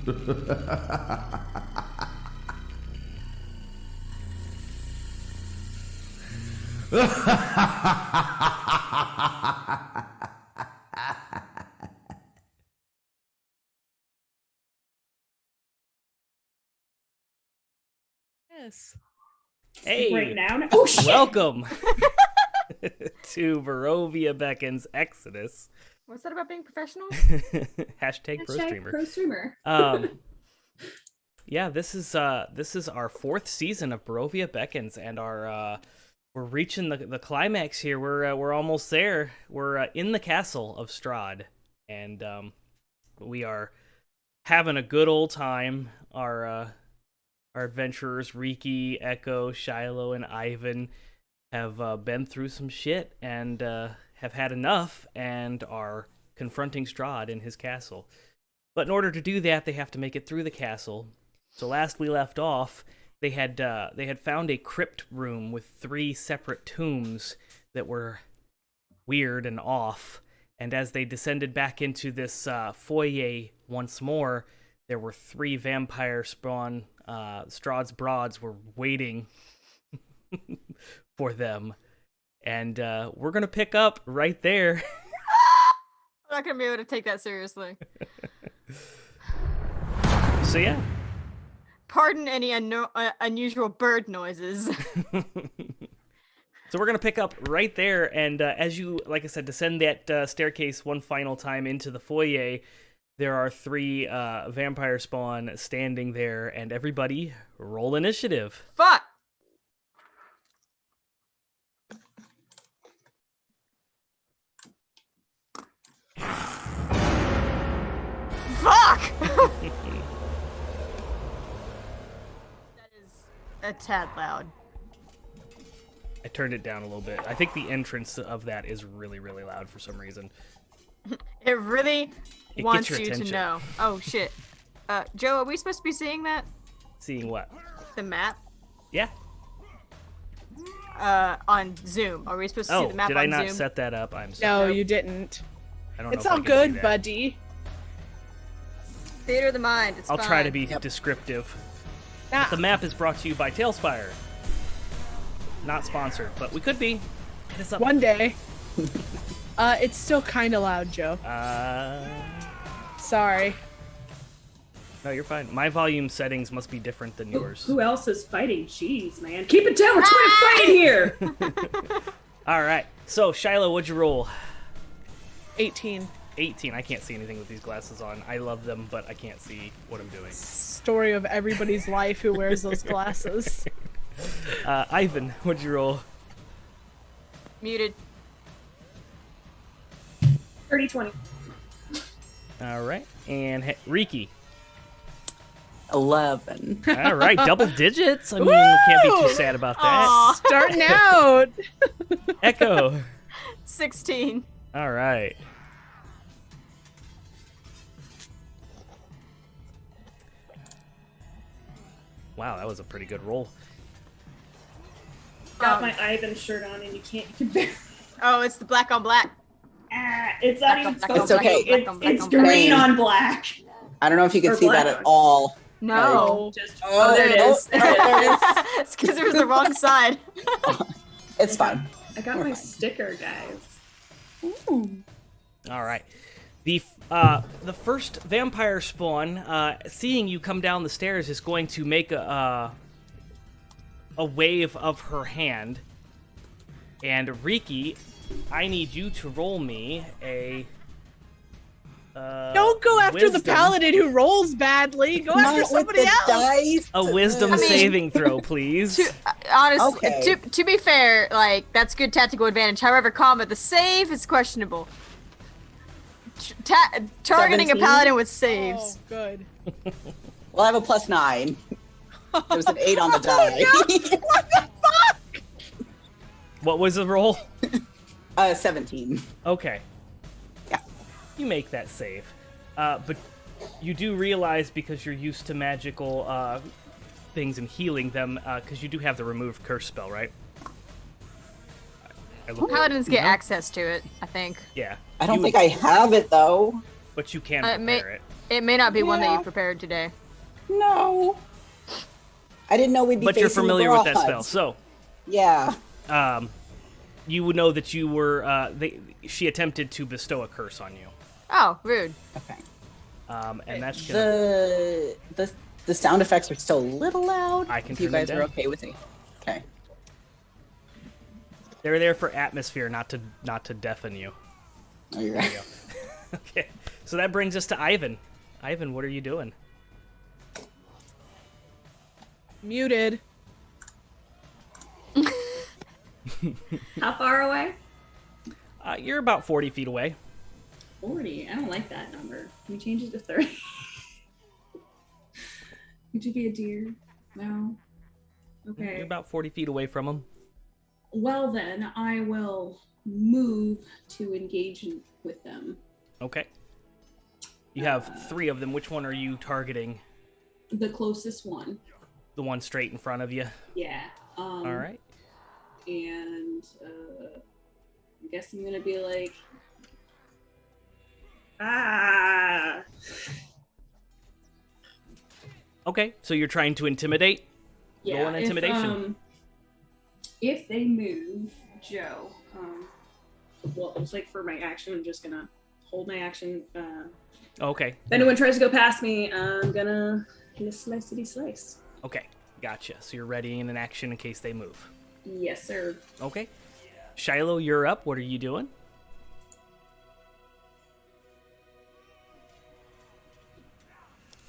Yes. Hey, Right now? Oh, shit! welcome to Barovia Beckons Exodus. What's that about being professionals? Hashtag pro streamer. Pro streamer. Yeah, this is our fourth season of Barovia Beckons, and we're reaching the climax here. We're almost there. We're in the castle of Strahd, and we are having a good old time. Our adventurers, Riki, Echo, Shiloh, and Ivan, have been through some shit and have had enough and are confronting Strahd in his castle. But in order to do that, they have to make it through the castle. So last we left off, they had found a crypt room with 3 separate tombs that were weird and off. And as they descended back into this foyer once more, there were 3 vampire spawn. Strahd's broads were waiting for them. And we're going to pick up right there. I'm not going to be able to take that seriously. So yeah. Pardon any unusual bird noises. So we're going to pick up right there. And as you, like I said, descend that staircase one final time into the foyer, there are 3 vampire spawn standing there, and everybody roll initiative. Fuck! Fuck! That is a tad loud. I turned it down a little bit. I think the entrance of that is really, really loud for some reason. It really It wants gets your you attention. to know. Oh, shit. Joe, are we supposed to be seeing that? Seeing what? The map? Yeah. On Zoom. Are we supposed to see the map did on I not Zoom? set that up? I'm sorry. No, you didn't. I don't It's know if I all can do good, that. buddy. Theater of the mind. It's I'll fine. try to be descriptive. Nah. The map is brought to you by Tailspire. Not sponsored, but we could be. Hit us up. One day. It's still kind of loud, Joe. Sorry. No, you're fine. My volume settings must be different than yours. Who else is fighting? Jeez, man. Keep it down. We're trying to fight here. All right. So, Shiloh, what'd you roll? 18. 18. I can't see anything with these glasses on. I love them, but I can't see what I'm doing. Story of everybody's life who wears those glasses. Ivan, what'd you roll? Muted. 30-20. All right. And Riki. 11. All right. Double digits. I mean, can't be too sad about that. Aw. Starting out. Echo. 16. All right. Wow, that was a pretty good roll. Got my Ivan shirt on and you can barely... Oh, it's the black on black. It's not Black even on black supposed on to be. black on black It's on green green. on black. I don't know if you can Or see that black. at all. No. Just Oh, there it is. Oh, there it is. It's because it was the wrong side. It's fine. I got my sticker, guys. All right. The first vampire spawn, seeing you come down the stairs, is going to make a wave of her hand. And Riki, I need you to roll me a. Don't go after the wisdom- paladin who rolls badly. Go after Not with somebody the else. dice. A wisdom saving throw, please. Honestly, Okay. to be fair, like, that's good tactical advantage. However, combat, the save is questionable. Targeting 17? a paladin with Oh, saves. good. Well, I have a +9. There's an 8 on the die. What the fuck? What was the roll? 17. Okay. Yeah. You make that save. But you do realize, because you're used to magical things and healing them, because you do have the remove curse spell, right? Paladins get No? access to it, I think. Yeah. I don't think I have it, though. But you can May- prepare it. It may not be one that Yeah. you prepared today. No. I didn't know we'd be But you're facing familiar with that spell, broads. so Yeah. you would know that you were. She attempted to bestow a curse on you, Oh, rude. Okay. and that's gonna. The sound effects are still a little loud. I can if you turn them guys are down. okay with it. Okay. They're there for atmosphere, not to deafen you. Oh, you're right. Okay, so that brings us to Ivan. Ivan, what are you doing? Muted. How far away? You're about 40 feet away. 40. I don't like that number. Can we change it to 30? Would you be a deer? No. Okay. You're about 40 feet away from him. Well then, I will move to engage with them. Okay. You have 3 of them. Which one are you targeting? The closest one. The one straight in front of you? Yeah. All right. And I guess I'm gonna be like, ah. Okay, so you're trying to intimidate? Yeah. Roll an intimidation. If they move, Joe. Well, it's like for my action, I'm just gonna hold my action. Okay. If anyone tries to go past me, I'm gonna slicey slice. Okay, gotcha. So you're ready in an action in case they move. Yes, sir. Okay. Shiloh, you're up. What are you doing?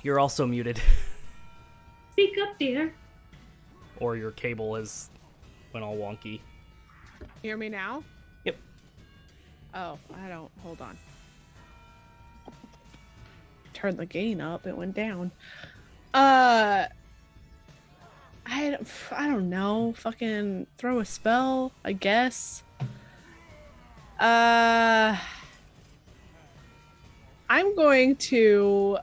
You're also muted. Speak up, dear. Or your cable has went all wonky. Hear me now? Yep. Oh, I don't. Hold on. Turn the gain up. It went down. I don't know. Fucking throw a spell, I guess. I'm going to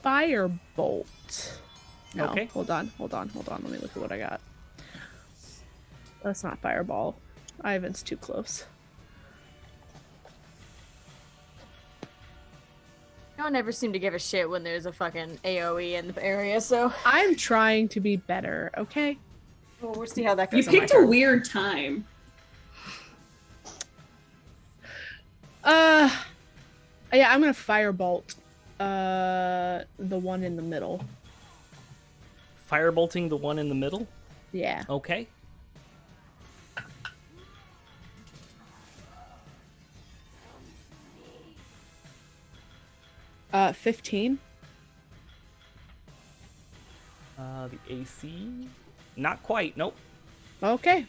firebolt. No, Okay. hold on. Let me look at what I got. That's not fireball. Ivan's too close. Y'all never seem to give a shit when there's a fucking AoE in the area, so I'm trying to be better, okay? we'll see how that You goes. on my picked a turn. weird time. Yeah, I'm gonna firebolt the one in the middle. Firebolting the one in the middle? Yeah. Okay. Uh, 15. The AC? Not quite, nope. Okay.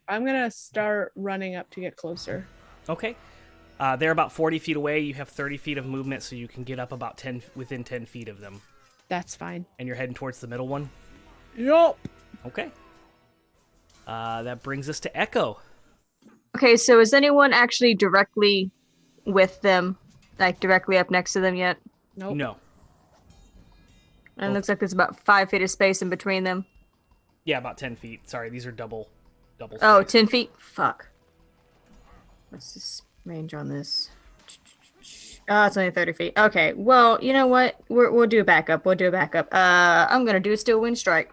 I'm gonna start running up to get closer. Okay. They're about 40 feet away. You have 30 feet of movement, so you can get up about 10 within 10 feet of them. That's fine. And you're heading towards the middle one? Yup. Okay. That brings us to Echo. Okay, so is anyone actually directly with them, like directly up next to them yet? Nope. No. And it looks like there's about 5 feet of space in between them. Yeah, about 10 feet. Sorry, these are double Oh, spaced. 10 feet? Fuck. What's this range on this? Oh, it's only 30 feet. Okay, well, you know what? We'll do a backup. I'm gonna do a Steel Wind Strike.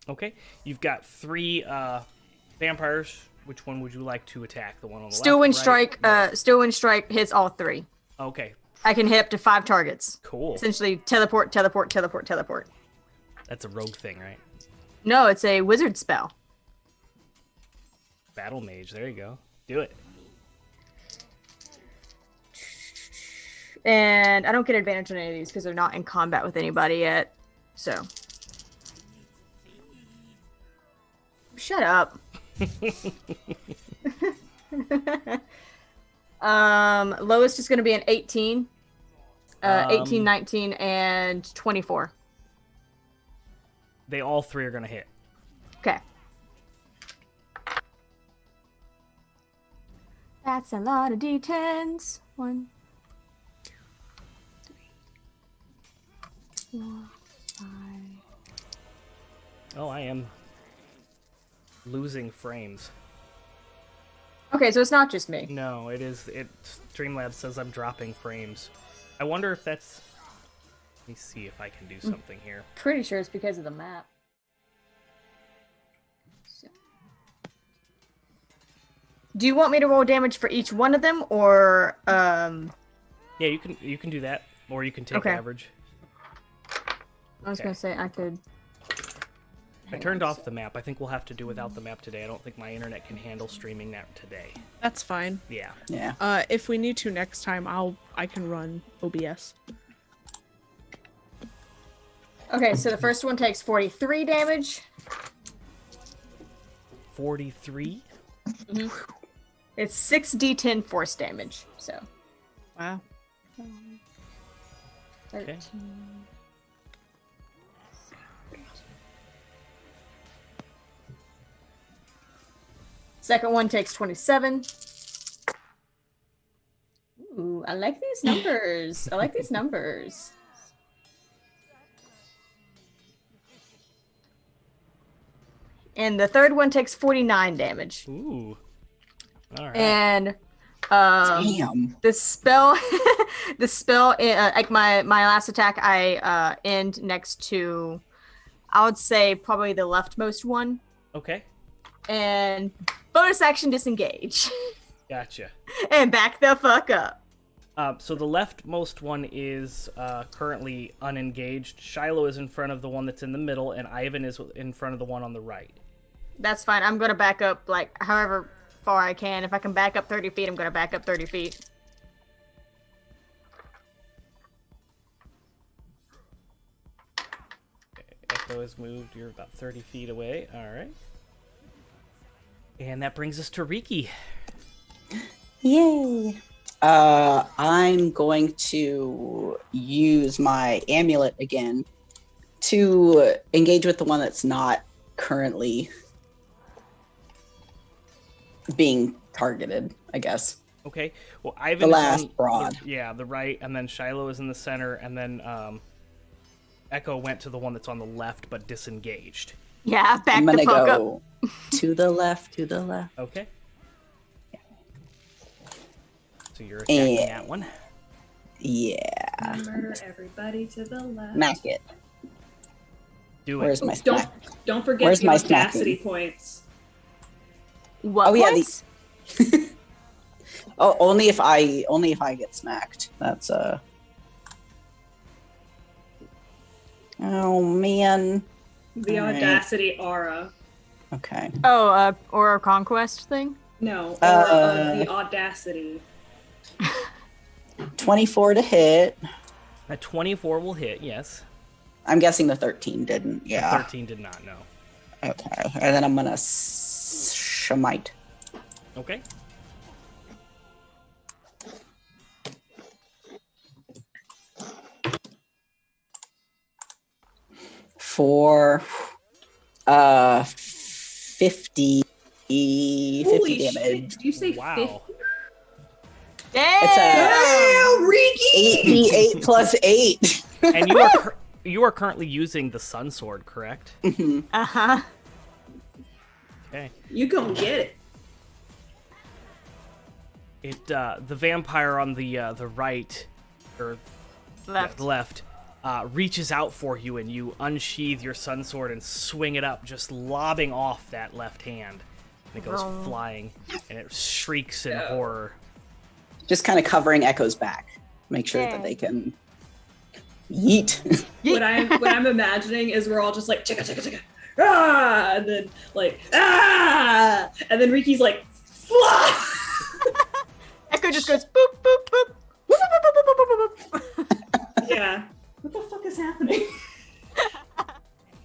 Okay. You've got 3 vampires. Which one would you like to attack? The one on the Steel left, Wind right? Strike, No. Steel Wind Strike hits all 3. Okay. I can hit up to 5 targets. Cool. Essentially, teleport. That's a rogue thing, right? No, it's a wizard spell. Battle mage. There you go. Do it. And I don't get advantage on any of these because they're not in combat with anybody yet. So. Shut up. Lowest is going to be an 18. 18, 19, and 24. They all 3 are going to hit. Okay. That's a lot of d10s. 1, 2, 3, 4, 5. Oh, I am losing frames. Okay, so it's not just me. No, it is. Streamlabs says I'm dropping frames. I wonder if that's. Let me see if I can do something here. Pretty sure it's because of the map. So. Do you want me to roll damage for each one of them, or Yeah, you can do that, or you can take Okay. average. I was Okay. gonna say I could. I turned off the map. I think we'll have to do without the map today. I don't think my internet can handle streaming that today. That's fine. Yeah. Yeah. If we need to next time, I can run OBS. Okay, so the first one takes 43 damage. 43. It's 6d10 force damage. So Wow. 13. Okay. Second one takes 27. Ooh, I like these numbers. I like these numbers. And the third one takes 49 damage. Ooh. All right. And Damn. the spell like my last attack I end next to, I would say, probably the leftmost one. Okay. And bonus action disengage. Gotcha. And back the fuck up. So the leftmost one is currently unengaged. Shiloh is in front of the one that's in the middle, and Ivan is in front of the one on the right. That's fine. I'm gonna back up like however far I can. If I can back up 30 feet, I'm gonna back up 30 feet. Okay, Echo has moved. You're about 30 feet away. All right. And that brings us to Riki. Yay. I'm going to use my amulet again to engage with the one that's not currently being targeted, I guess. Okay. Well, Ivan The is last on broad. the right, and then Shiloh is in the center, and then Echo went to the one that's on the left but disengaged. Yeah, back I'm the gonna fuck up. go to the left, to the left. Okay. So you're attacking And- that one. Yeah. Murder everybody to the left. Smack it. Do it. Where's my Don't smack? don't forget Where's the my audacity smacking? points. What Oh, yeah, points? Oh, only if I get smacked. That's Oh man. The All right. audacity aura. Okay. Oh, or a conquest thing? No, aura Uh, of the audacity. 24 to hit. A 24 will hit, yes. I'm guessing the 13 didn't. Yeah. 13 did not, no. Okay. And then I'm gonna shemite. Okay. For 50 Holy damage. shit! Did you say Wow. 50? It's Damn, Riki! 8d8 plus 8. And you are currently using the Sun Sword, correct? Uh-huh. Okay. You gonna get it. It the vampire on the right or Left. left reaches out for you, and you unsheath your Sun Sword and swing it up, just lobbing off that left hand. And it goes Oh. flying, and it shrieks in horror. Just kind of covering Echo's back. Make sure Yay. that they can yeet. What I'm imagining is we're all just like chicka chicka chicka, ah, and then like ah, and then Riki's like fly. Echo just goes boop boop boop. Boop, boop, boop, boop, boop, boop, boop. Yeah. What the fuck is happening?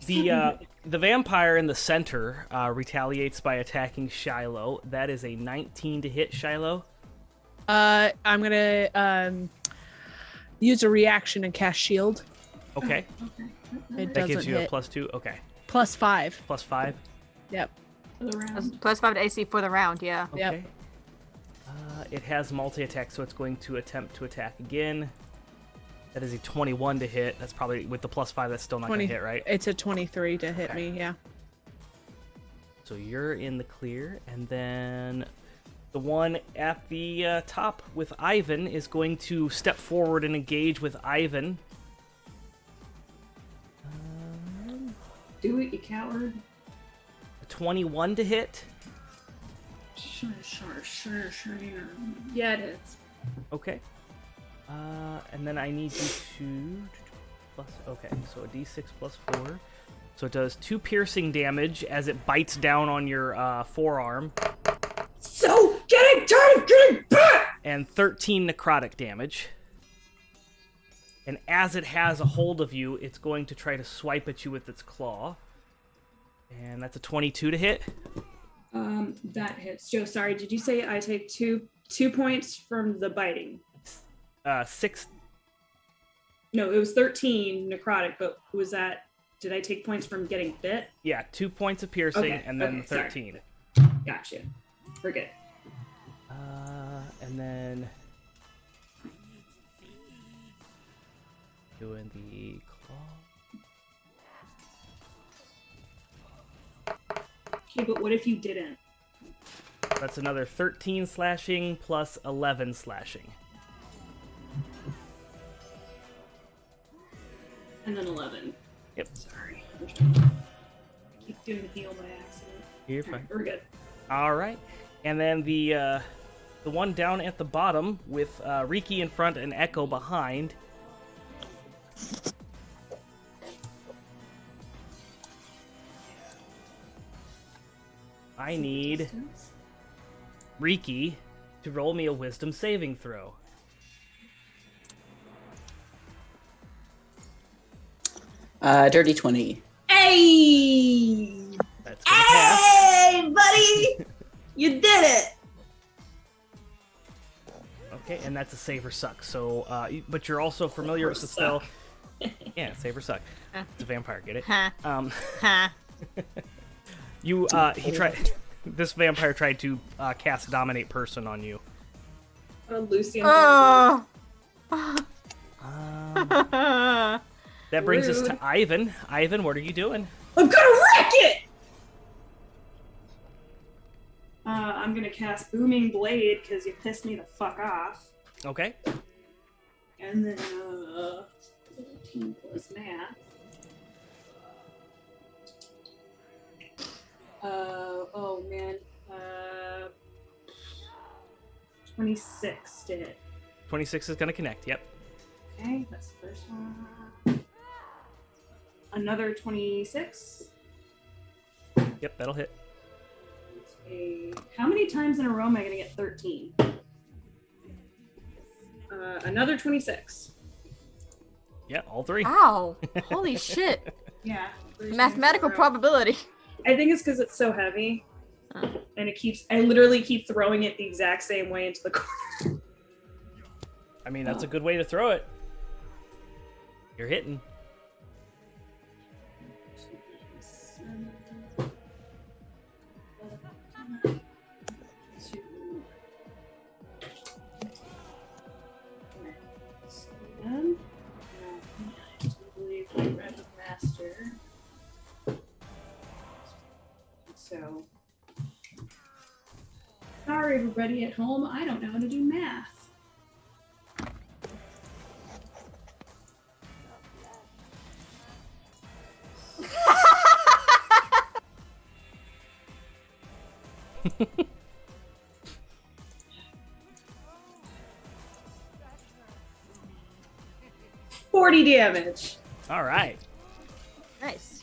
The vampire in the center retaliates by attacking Shiloh. That is a 19 to hit, Shiloh. I'm gonna use a reaction and cast shield. Okay. It That doesn't gives you a hit. +2. Okay. +5. +5. Yep. For the round. Plus 5 to AC for the round, yeah. Okay. Yep. It has multi-attack, so it's going to attempt to attack again. That is a 21 to hit. That's probably, with the +5, that's still not going to hit, right? It's a 23 to hit Okay. me, yeah. So you're in the clear, and then The one at the top with Ivan is going to step forward and engage with Ivan. Do it, you coward. A 21 to hit. Sure. Yeah, it is. Okay. And then I need you to plus. Okay, so a d6 plus 4. So it does 2 piercing damage as it bites down on your forearm, So, getting back! and 13 necrotic damage. And as it has a hold of you, it's going to try to swipe at you with its claw. And that's a 22 to hit. That hits. Joe, sorry, did you say I take two points from the biting? 6. No, it was 13 necrotic, but was that, did I take points from getting bit? Yeah, 2 points of piercing, Okay, and then okay, sorry. 13. Gotcha. We're good. And then doing the claw. Okay, but what if you didn't? That's another 13 slashing plus 11 slashing. And then 11. Yep. Sorry. I keep doing the heal by accident. You're All right, fine. we're good. All right. And then the one down at the bottom with Riki in front and Echo behind. I need Riki to roll me a wisdom saving throw. Dirty 20. Hey! That's gonna pass. Hey, buddy! You did it! Okay, and that's a save or suck. So, but you're also familiar with the spell. Yeah, save or suck. It's a vampire. Get it? Ha. Um, Ha. you he tried. This vampire tried to cast dominate person on you. Lucian. Oh. That brings us to Rude. Ivan. Ivan, what are you doing? I'm gonna wreck it! I'm gonna cast Booming Blade because you pissed me the fuck off. Okay. And then, 13 plus math. Oh man. 26 to hit. 26 is gonna connect. Yep. Okay, that's the first one. Another 26. Yep, that'll hit. How many times in a row am I going to get 13? Another 26. Yeah, all 3. Ow. Holy shit. Yeah. 3 times Mathematical in a row. probability. I think it's because it's so heavy. Oh. And I literally keep throwing it the exact same way into the corner. I mean, that's a good way to throw it. You're hitting. Master. So, sorry everybody at home, I don't know how to do math. $40 damage. All right. Nice.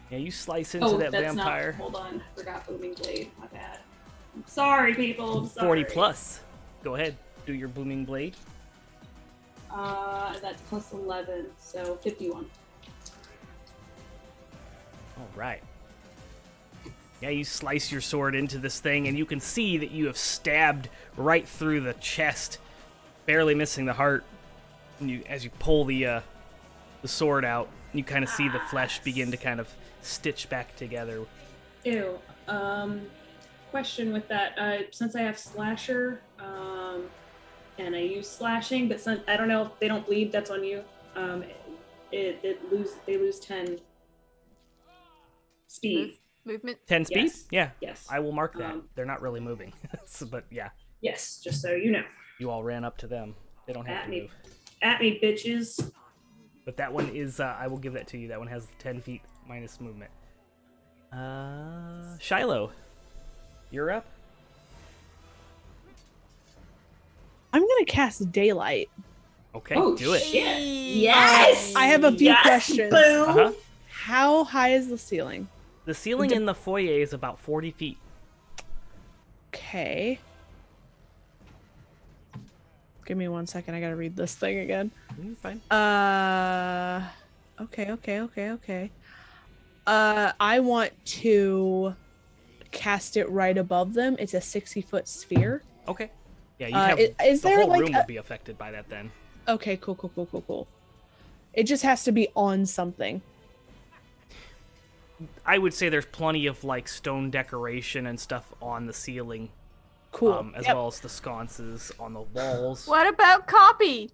Yeah, you slice into that vampire. Hold on, I forgot Booming Blade. My bad. I'm sorry, people. I'm sorry. 40 plus. Go ahead. Do your booming blade. That's plus 11, so 51. All right. Yeah, you slice your sword into this thing, and you can see that you have stabbed right through the chest, barely missing the heart. And as you pull the sword out, you kind of see the flesh begin to kind of stitch back together. Ew. Question with that. Since I have slasher, and I use slashing, but I don't know if they don't bleed. That's on you. They lose 10 speed. Movement. 10 speed? Yes. Yeah. Yes. I will mark that. They're not really moving. But yeah, Yes, just so you know. you all ran up to them. They don't have At to me. move. At me, bitches. But that one is, I will give that to you. That one has 10 feet minus movement. Shiloh, you're up. I'm gonna cast daylight. Okay, Oh, do it. shit. Yes! I have a few Yes, questions. Boom! Uh-huh. How high is the ceiling? The ceiling in the foyer is about 40 feet. Okay. Give me 1 second. I gotta read this thing again. You're fine. Okay. I want to cast it right above them. It's a 60-foot sphere. Okay. Yeah, you Uh, have is the there, whole like, room a- would be affected by that then. Okay, cool. It just has to be on something. I would say there's plenty of like stone decoration and stuff on the ceiling, Cool. as Yep. well as the sconces on the walls. What about Copy?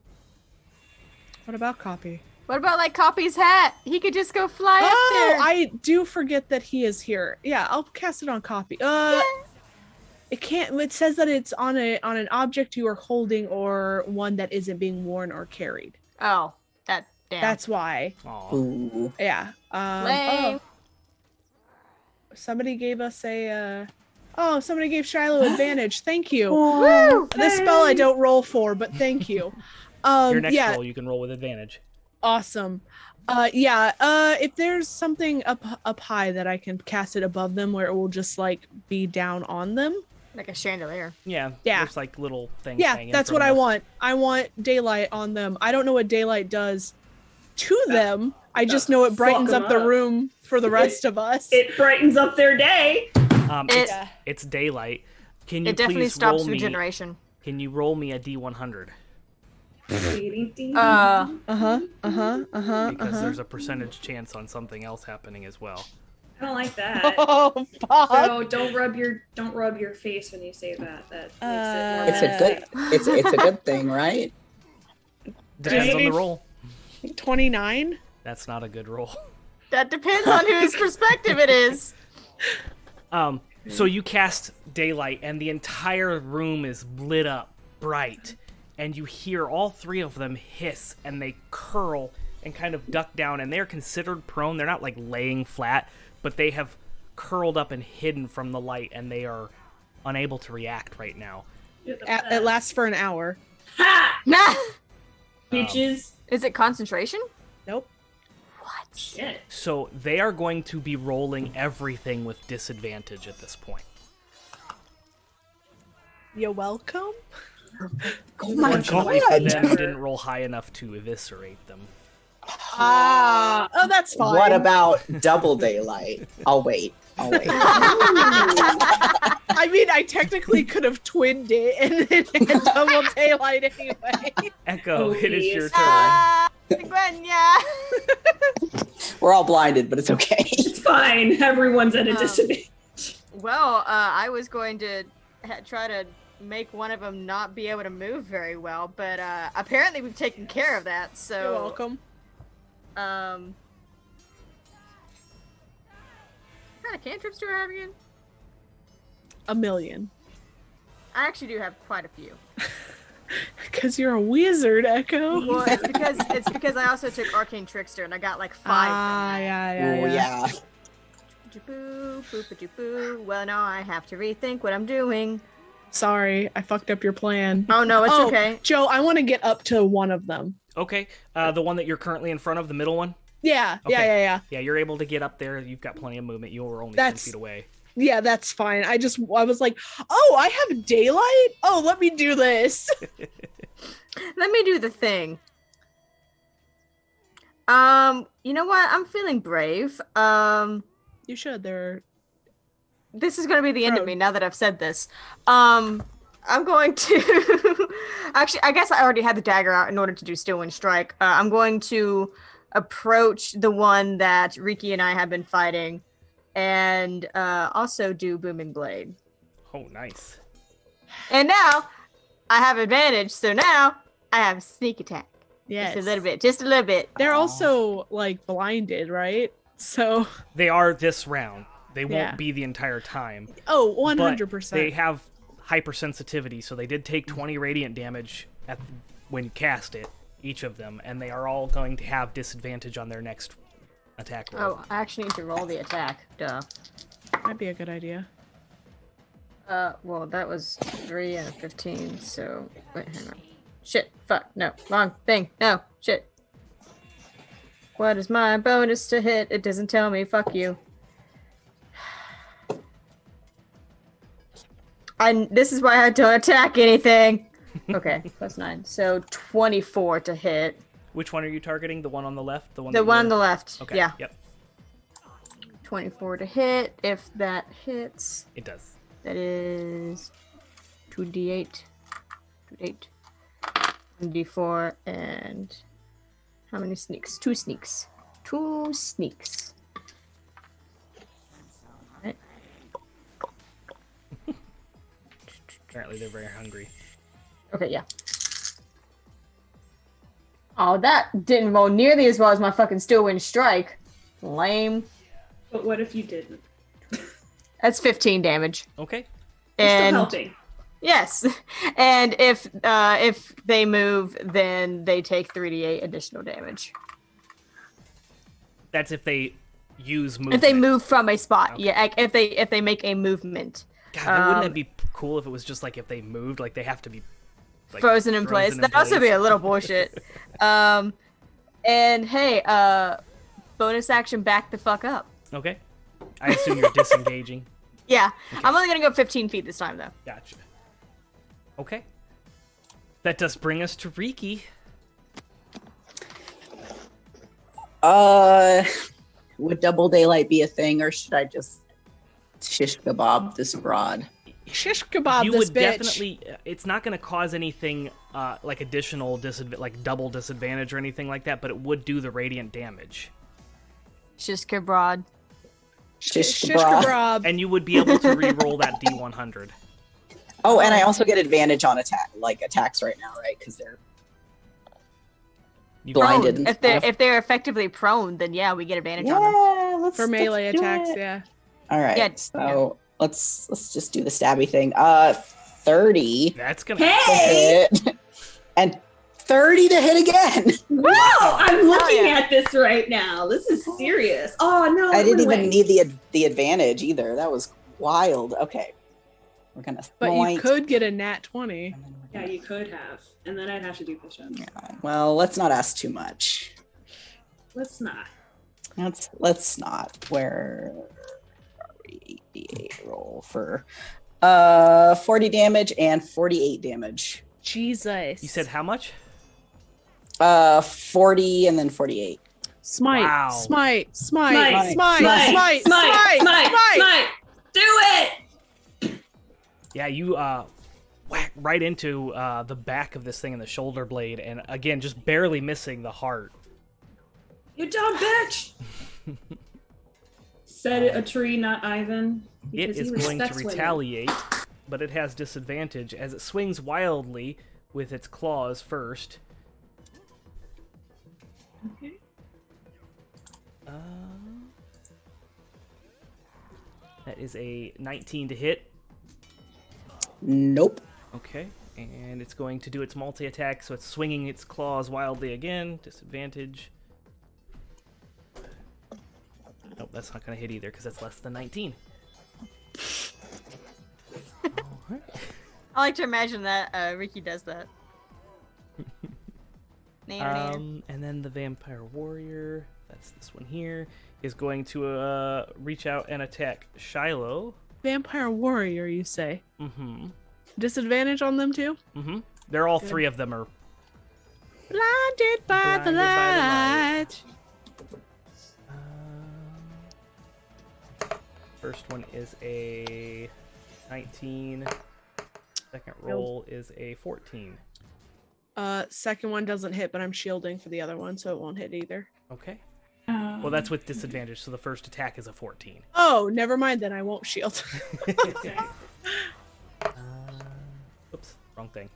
What about Copy? What about like Copy's hat? He could just go fly up Oh, there. I do forget that he is here. Yeah, I'll cast it on Copy. It can't. It says that it's on an object you are holding or one that isn't being worn or carried. Oh, that damn. That's why. Aw. Ooh. Yeah. lame. Somebody gave us a. Somebody gave Shiloh advantage. Thank you. Woo! This spell I don't roll for, but thank you. Your next Yeah, roll, you can roll with advantage. awesome. If there's something up high that I can cast it above them where it will just like be down on them. Like a chandelier. Yeah. Yeah. There's like little things. Yeah, hanging that's from what I the- want. I want daylight on them. I don't know what daylight does to them. I just know it brightens fuck 'em up the up. room for the rest of us. It brightens up their day. It's, It- it's daylight. Can you It definitely please stops roll me? regeneration. Can you roll me a D100? Because there's a percentage chance on something else happening as well. I don't like that. Oh fuck! So don't rub your face when you say that. That makes it more It's a good it's a good thing, right? Depends on the Maybe- roll. 29. That's not a good roll. That depends on whose perspective it is. So you cast daylight, and the entire room is lit up bright, and you hear all three of them hiss, and they curl and kind of duck down, and they're considered prone. They're not like laying flat, but they have curled up and hidden from the light, and they are unable to react right now. It lasts for an hour. Ha! Nah. Bitches. Is it concentration? Nope. What? Shit. So they are going to be rolling everything with disadvantage at this point. You're welcome. Oh my Unfortunately for god. them, you didn't roll high enough to eviscerate them. Oh, that's fine. What about double daylight? I'll wait. I mean, I technically could have twinned it and then had double daylight anyway. Echo, Oh, it is your please. turn. Gwen, yeah. We're all blinded, but it's okay. It's fine. Everyone's at a disadvantage. Well, I was going to try to make one of them not be able to move very well, but apparently we've taken care of that. So You're welcome. What kind of cantrips do I have again? A million. I actually do have quite a few. Because you're a wizard, Echo. Well, it's because I also took Arcane Trickster and I got like 5 from that. Yeah. Oh yeah. Boo, boop, boo. Well, now I have to rethink what I'm doing. Sorry, I fucked up your plan. Oh no, it's okay. Joe, I want to get up to one of them. Okay, the one that you're currently in front of, the middle one? Yeah, Okay. yeah. Yeah, you're able to get up there. You've got plenty of movement. You were only 10 That's- feet away. Yeah, that's fine. I was like, oh, I have daylight? Oh, let me do this. Let me do the thing. You know what? I'm feeling brave. You should. This is going to be the end of Proud. me now that I've said this. I'm going to... Actually, I guess I already had the dagger out in order to do Still Wind Strike. I'm going to approach the one that Riki and I have been fighting and also do Booming Blade. Oh, nice. And now I have advantage, so now I have sneak attack. Yes. Just a little bit. They're also like blinded, right? So They are this round. They Yeah. won't be the entire time. Oh, But 100%. they have hypersensitivity, so they did take 20 radiant damage when you cast it, each of them, and they are all going to have disadvantage on their next attack roll. Oh, I actually need to roll the attack. Duh. That'd be a good idea. Well, that was 3 and a 15, so... Wait, hang on. Shit, fuck, no, wrong thing, no, shit. What is my bonus to hit? It doesn't tell me, fuck you. This is why I don't attack anything. Okay, plus 9, so 24 to hit. Which one are you targeting? The one on the left? The one on the left, Okay, yeah. Yep, 24 to hit, if that hits. it does. That is 2d8. 2d8. 1d4 and how many sneaks? 2 sneaks. 2 sneaks. Alright. Apparently they're very hungry. Okay, yeah. Oh, that didn't roll nearly as well as my fucking still wind strike. Lame. But what if you didn't? That's 15 damage. Okay. You're And still helping. yes, and if they move, then they take 3d8 additional damage. That's if they use movement. If they move from a spot, Okay. yeah. If they make a movement, God, wouldn't that be cool if it was just like if they moved, like they have to be like, frozen in place. That'd also be a little bullshit. And hey, bonus action, back the fuck up. Okay. I assume you're disengaging. Yeah, I'm only gonna go 15 feet this time though. Gotcha. Okay. That does bring us to Riki. Would double daylight be a thing, or should I just shish kebab this broad? Shish kebab You this would bitch. definitely. It's not going to cause anything like additional like double disadvantage or anything like that, but it would do the radiant damage, Shish broad. Shish Shish kebab. kebab. and you would be able to re-roll that D100. Oh, and I also get advantage on attacks right now, right? Because they're You blinded. Prone. and If they're stuff. if they're effectively prone, then yeah, we get advantage on them. Yeah, let's For melee let's do attacks, it. yeah. All right. Yeah, So let's just do the stabby thing. 30 That's gonna. to Hey! hit, and 30 to hit again. Wow, I'm looking yeah. at this right now. This is serious. Oh no, I it didn't went even away. need the advantage either. That was wild. Okay, we're gonna. But you point, could get a nat 20. and then we're Yeah, gonna- you could have, and then I'd have to do push-ups. Yeah, well, let's not ask too much. Let's not. Let's not. Where are we? D8 roll for 40 damage and 48 damage. Jesus. You said how much? 40 and then 48. smite, Wow. smite, smite, Smite, smite, smite, smite, smite, smite. Do it! Yeah, you whack right into the back of this thing in the shoulder blade, and again, just barely missing the heart. You dumb bitch! Said it a tree, not Ivan. It because is he going to respects women. retaliate, but it has disadvantage as it swings wildly with its claws first. Okay. That is a 19 to hit. Nope. Okay, and it's going to do its multi-attack, so it's swinging its claws wildly again. Disadvantage. Nope, that's not going to hit either because that's less than 19. Alright. I like to imagine that Ricky does that. And then the vampire warrior, that's this one here, is going to reach out and attack Shiloh. Vampire warrior, you say? Mm-hmm. Disadvantage on them too? Mm-hmm. They're all three of them are. Blinded by the Blinded by the light. light. First one is a 19. Second roll is a 14. Second one doesn't hit, but I'm shielding for the other one, so it won't hit either. Okay. Well, that's with disadvantage, so the first attack is a 14. Oh, never mind then. I won't shield. Oops, wrong thing.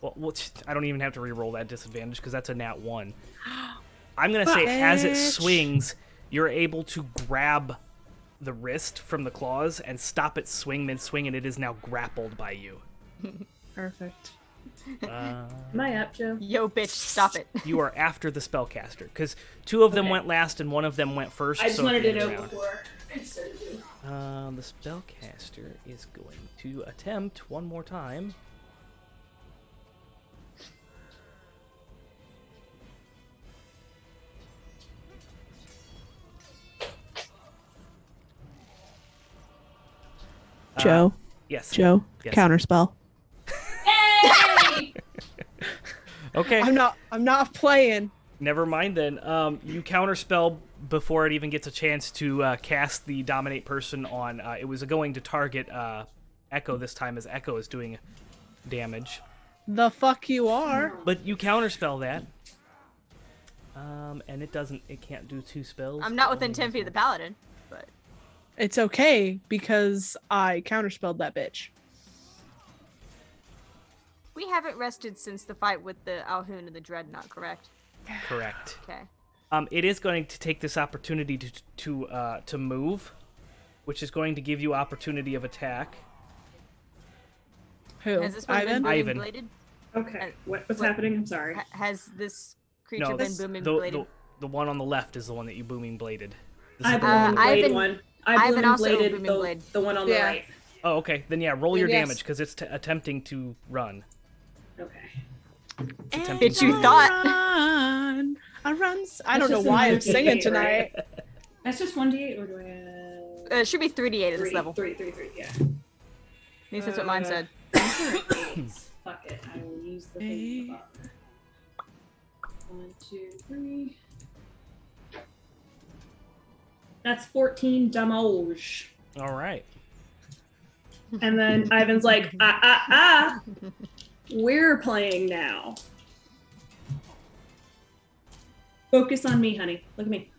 Well, I don't even have to re-roll that disadvantage because that's a nat 1. I'm gonna say as it Bitch. swings, you're able to grab the wrist from the claws and stop it swing mid-swing, and it is now grappled by you. Perfect. Am I up, Joe? Yo, bitch, stop it. You are after the spellcaster, because 2 of them went last and 1 of them went first. I just so at wanted the to end know of the round- before I started doing. The spellcaster is going to attempt one more time. Joe. Yes. Joe. Yes. Counterspell. Hey! Okay. I'm not playing. Never mind then. You counterspell before it even gets a chance to cast the dominate person on. It was going to target Echo this time, as Echo is doing damage. The fuck you are. But you counterspell that. And it doesn't. It can't do 2 spells. I'm not within 10 feet of the paladin, but It's okay because I counterspelled that bitch. we haven't rested since the fight with the Alhoon and the Dreadnought, correct? Correct. Okay. It is going to take this opportunity to move, which is going to give you opportunity of attack. Who? Has this one Ivan? been booming Ivan. bladed? Okay. What's what- happening? I'm sorry. Has this creature No, been this, booming the, bladed? the one on the left is the one that you booming bladed. This I is the one on booming the blade Ivan- one. I Ivan booming also bladed booming the, blade. the one on the Yeah. right. Oh, okay. Then yeah, roll your Yes. damage because it's attempting to run. Okay. It's attempting Bitch, you to thought. Run. I run. I don't know just why an I'm singing 1d8, tonight. right? That's just 1d8, or do I have... It should be 3d8 at this level. Three, yeah. At least that's what mine said. Fuck it. I will use the thing above. 1, 2, 3. That's 14 damage. All right. And then Ivan's like, we're playing now. Focus on me, honey. Look at me.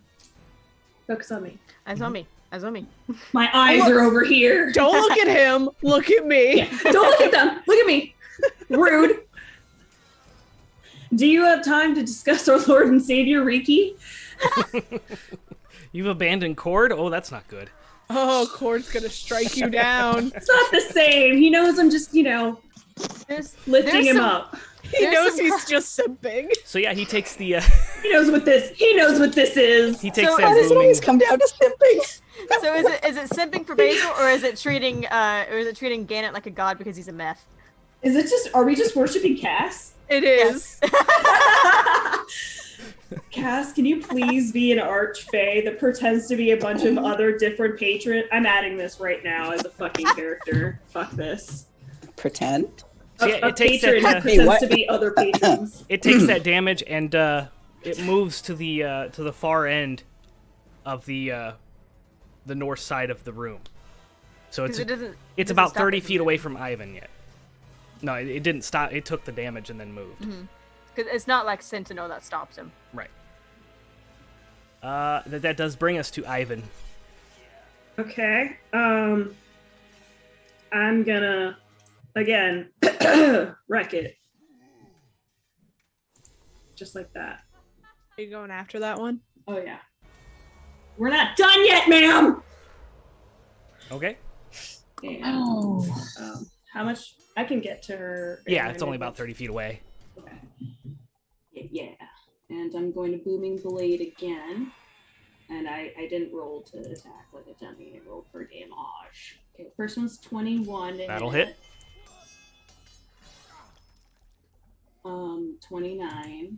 Focus on me. Eyes on me. Eyes on me. My eyes are over here. Don't look at him. Look at me. Yeah. Don't look at them. Look at me. Rude. Do you have time to discuss our Lord and Savior, Riki? You've abandoned Cord? Oh, that's not good. Oh, Cord's gonna strike you down. It's not the same. He knows I'm just, There's lifting him some- up. He There's knows some he's just simping. So yeah, he takes the He knows what this is. he takes So that Why does it booming. always come down to simping? So is it simping for Basil, or is it treating Gannett like a god because he's a meth? Are we just worshiping Cass? It is. Cass, can you please be an archfey that pretends to be a bunch of other different patrons? I'm adding this right now as a fucking character. Fuck this. Pretend. So yeah, A it takes patron that. that pretends what? to be other patrons. It takes that damage and it moves to the far end of the north side of the room. So it's 'Cause it doesn't. it's doesn't about stop 30 it from feet moving. away from Ivan yet. No, it didn't stop. It took the damage and then moved. Because it's not like Sentinel that stops him. Right. That does bring us to Ivan. Okay. I'm gonna again wreck it. Just like that. Are you going after that one? Oh yeah. We're not done yet, ma'am. Okay. And, how much I can get to her? Yeah, it's only about 30 feet away. Okay. Yeah. And I'm going to booming blade again. And I didn't roll to attack like a dummy. I rolled for damage. Okay, first one's 21. That'll hit. 29.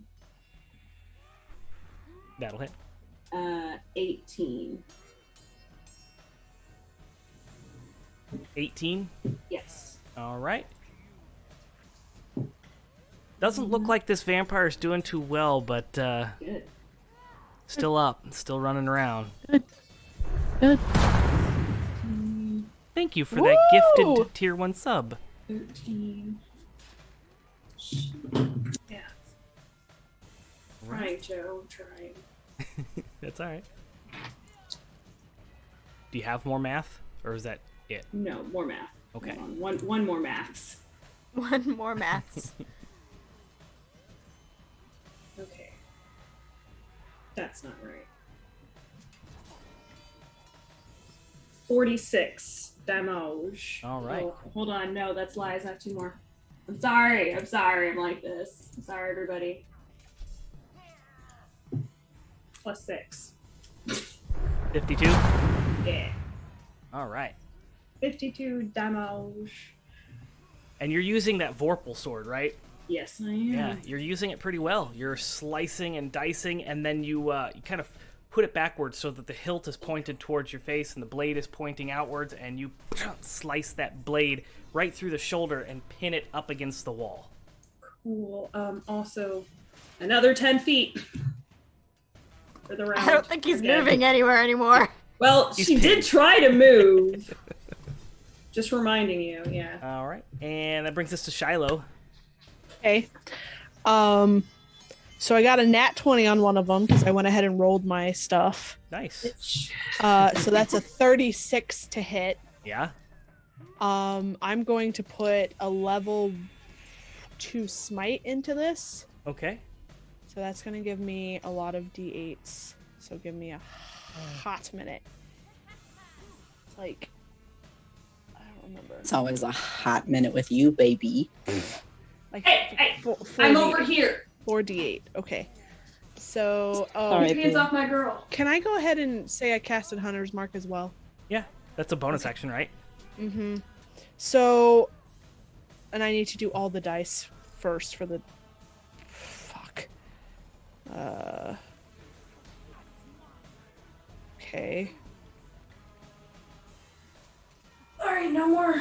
That'll hit. 18. 18. Yes. All right. Doesn't look like this vampire's doing too well, but Good. still up, still running around. Good. Thank you for that Woo! gifted tier 1 sub. 13. Yeah. Trying, Joe. Trying. That's all right. Do you have more math, or is that it? No, more math. Okay. Hold on. One more maths. One more maths. Okay. That's not right. 46 damage. All right. Oh, hold on. No, that's lies. I have 2 more. I'm sorry. I'm like this. I'm sorry, everybody. Plus 6. 52. Yeah. All right. 52 damage. And you're using that Vorpal sword, right? Yes, I am. Yeah, you're using it pretty well. You're slicing and dicing, and then you kind of put it backwards so that the hilt is pointed towards your face and the blade is pointing outwards, and you slice that blade right through the shoulder and pin it up against the wall. Cool. Also, another 10 feet for the round. I don't think he's Again. moving anywhere anymore. Well, He's she pinned. did try to move. Just reminding you, yeah. All right, and that brings us to Shiloh. Okay. So I got a nat 20 on one of them because I went ahead and rolled my stuff. Nice. So that's a 36 to hit. Yeah. I'm going to put a level 2 smite into this. Okay. So that's going to give me a lot of d8s. So give me a hot minute. Like, I don't remember. It's always a hot minute with you, baby. Like, Hey, four I'm D8. over here. 4d8. Okay. So, All right. Hands off my girl. can I go ahead and say I casted Hunter's Mark as well? Yeah, that's a bonus action, right? Mm-hmm. So, and I need to do all the dice first for the. Fuck. Okay. Alright, no more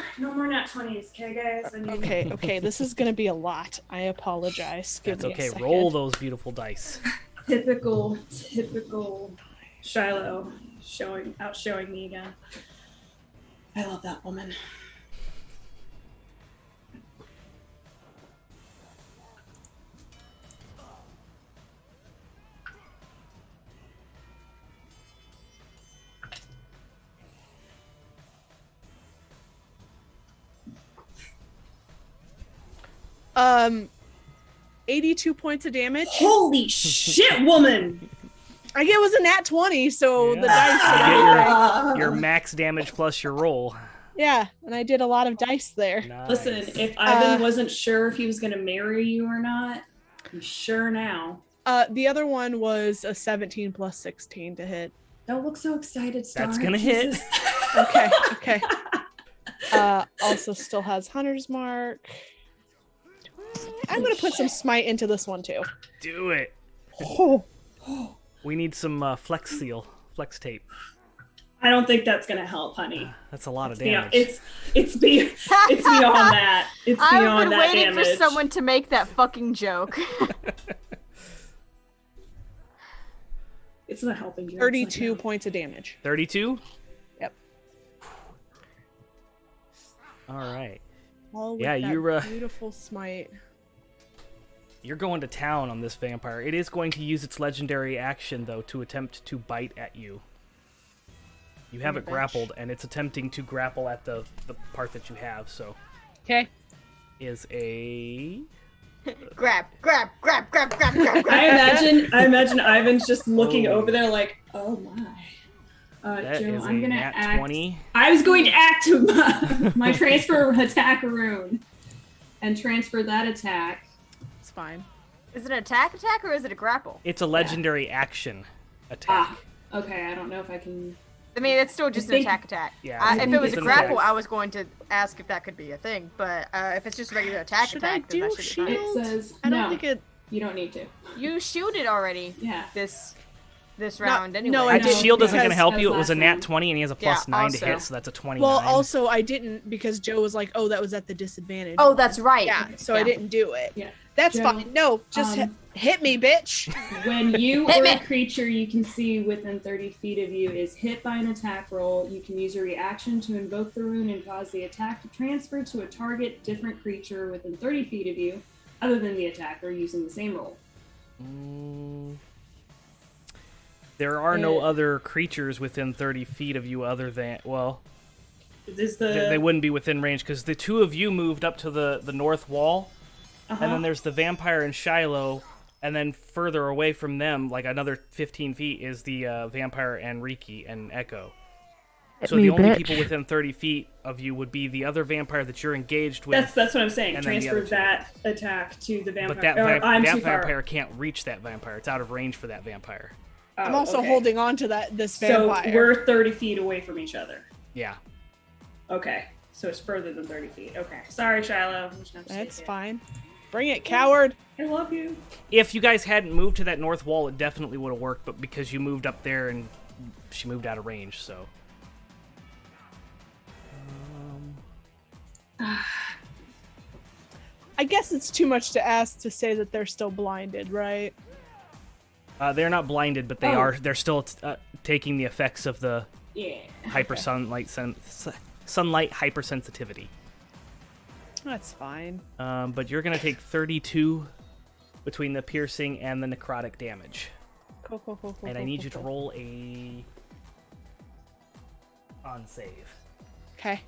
nat 20s, okay guys? I mean, Okay. This is gonna be a lot. I apologize. Give That's me okay. a second. Roll those beautiful dice. typical Shiloh outshowing me again. I love that woman. Um, 82 points of damage. Holy shit, woman! I get it was a nat 20, so the Yeah. dice. And You get everything. Your max damage plus your roll. Yeah, and I did a lot of dice there. Nice. Listen, if Ivan wasn't sure if he was gonna marry you or not, he's sure now. The other one was a 17 plus 16 to hit. Don't look so excited, Star. That's gonna hit. Jesus. Okay. Also still has Hunter's Mark. I'm gonna put some smite into this one too. Do it. Oh, We need some flex tape. I don't think that's gonna help, honey. That's a lot of Yeah, damage. it's beyond that. It's I've beyond been that waiting damage. for someone to make that fucking joke. It's not helping you. 32 points of damage. 32? Yep. All right. All with Yeah, that you're, beautiful smite. You're going to town on this vampire. It is going to use its legendary action, though, to attempt to bite at you. You have it Bitch. grappled, and it's attempting to grapple at the part that you have, so... Okay. Is a... grab. I imagine Ivan's just looking Oh. over there like, oh my. That Joe, is I'm a gonna nat act. 20. I was going to act my transfer attack rune and transfer that attack. It's fine. Is it an attack or is it a grapple? It's a legendary action attack. Okay, I don't know if I can. I mean, it's still just I think- an attack. Yeah, If it was it's a an grapple, attack. I was going to ask if that could be a thing. But if it's just a regular attack, Should I then do that should be It fine. shield? says I don't no. think it. You don't need to. You shielded already Yeah. this round anyway. no, I That didn't, shield isn't going to because- help you. It as was a last nat round. 20, and he has a Yeah, plus 9 to also. hit, so that's a 29. Well, also I didn't because Joe was like, "Oh, that was at the disadvantage." Oh, that's right. yeah. So I didn't do it. Yeah. That's Joe, fine. No, just hit me, bitch. When you Hit or me. a creature you can see within 30 feet of you is hit by an attack roll, you can use your reaction to invoke the rune and cause the attack to transfer to a target different creature within 30 feet of you, other than the attacker using the same roll. There are no Yeah. other creatures within 30 feet of you other than, well, Is they wouldn't be within range because the two of you moved up to the north wall, and then there's the vampire and Shiloh, and then further away from them, like another 15 feet, is the vampire and Riki and Echo. Hit So me, the only bitch. people within 30 feet of you would be the other vampire that you're engaged with. That's what I'm saying. and then the Transfer other two. that attack to the vampire. But that, or I'm that too far. vampire can't reach that vampire. It's out of range for that vampire. Oh, I'm also okay. holding on to this So vampire. we're 30 feet away from each other. Yeah. Okay. So it's further than 30 feet. Okay. Sorry, Shiloh. I'm just gonna have to That's take it. fine. Bring it, coward. I love you. If you guys hadn't moved to that north wall, it definitely would have worked. But because you moved up there and she moved out of range, so. I guess it's too much to ask to say that they're still blinded, right? They're not blinded, but they Oh. are. They're still taking the effects of the Yeah. hyper sunlight hypersensitivity. That's fine. But you're gonna take 32 between the piercing and the necrotic damage, Cool. and I need you to roll a on save. Okay.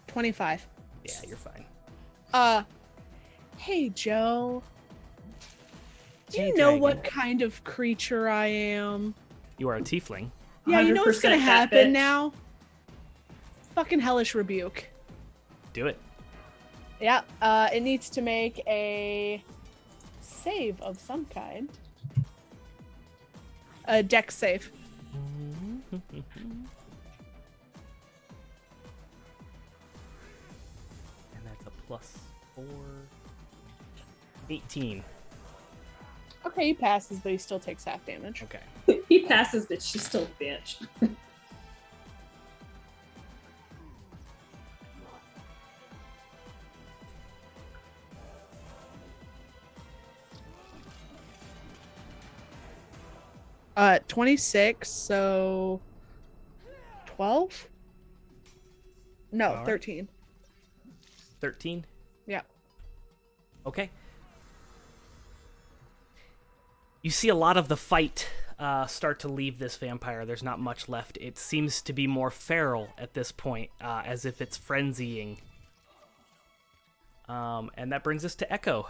$25. Yeah, you're fine. Hey Joe. Do you Hey, know dragon. what kind of creature I am? You are a tiefling. Yeah, you know what's 100% gonna that happen bitch. now? Fucking hellish rebuke. Do it. Yeah, it needs to make a save of some kind. A dex save. And that's a plus 4. 18. Okay, he passes, but he still takes half damage. Okay. He passes, but she's still a bitch. 26, so 12? No, All right. 13. 13? Yeah. Okay. You see a lot of the fight start to leave this vampire. There's not much left. It seems to be more feral at this point, as if it's frenzying. And that brings us to Echo.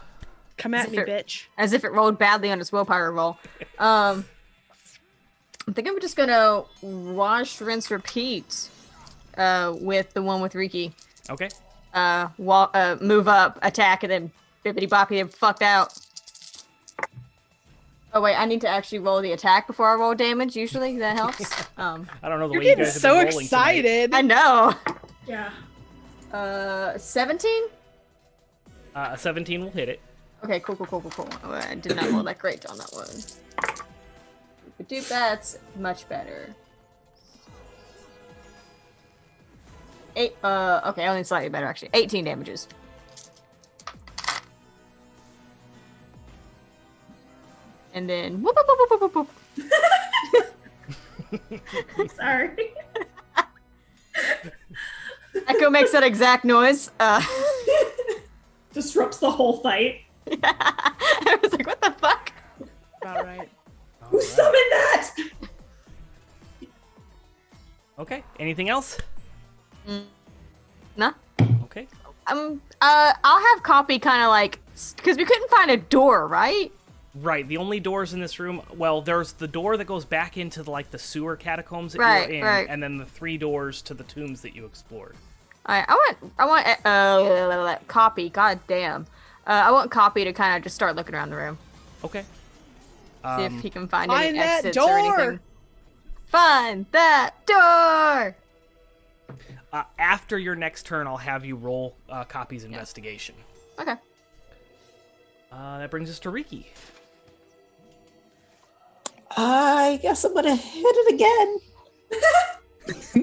Come at me, As if bitch. As if it rolled badly on its willpower roll. I think I'm just gonna wash, rinse, repeat with the one with Riki. Okay. Move up, attack, and then bippity boppity and fucked out. Oh wait, I need to actually roll the attack before I roll damage. Usually that helps. I don't know the You're way you getting guys have so been rolling tonight. excited. I know. Yeah. 17. A 17 will hit it. Okay, cool. Oh, I did not roll that great on that one. Doop, that's much better. 8. Okay, only slightly better actually. 18 damages. And then whoop, whoop, whoop, whoop, whoop, whoop. Sorry. Echo makes that exact noise. Disrupts the whole fight. I was like, what the fuck? About right. Who summoned that? Okay. Anything else? Nah. Okay. I'll have Copy kind of like, because we couldn't find a door, right? Right. The only doors in this room. Well, there's the door that goes back into the sewer catacombs that Right, you're in, right. and then the 3 doors to the tombs that you explored. Alright, I want Copy. God damn. I want Copy to kind of just start looking around the room, Okay. see if he can find Find any that exits or door! anything. Find that door. After your next turn, I'll have you roll Copy's investigation. Okay. That brings us to Riki. I guess I'm gonna hit it again.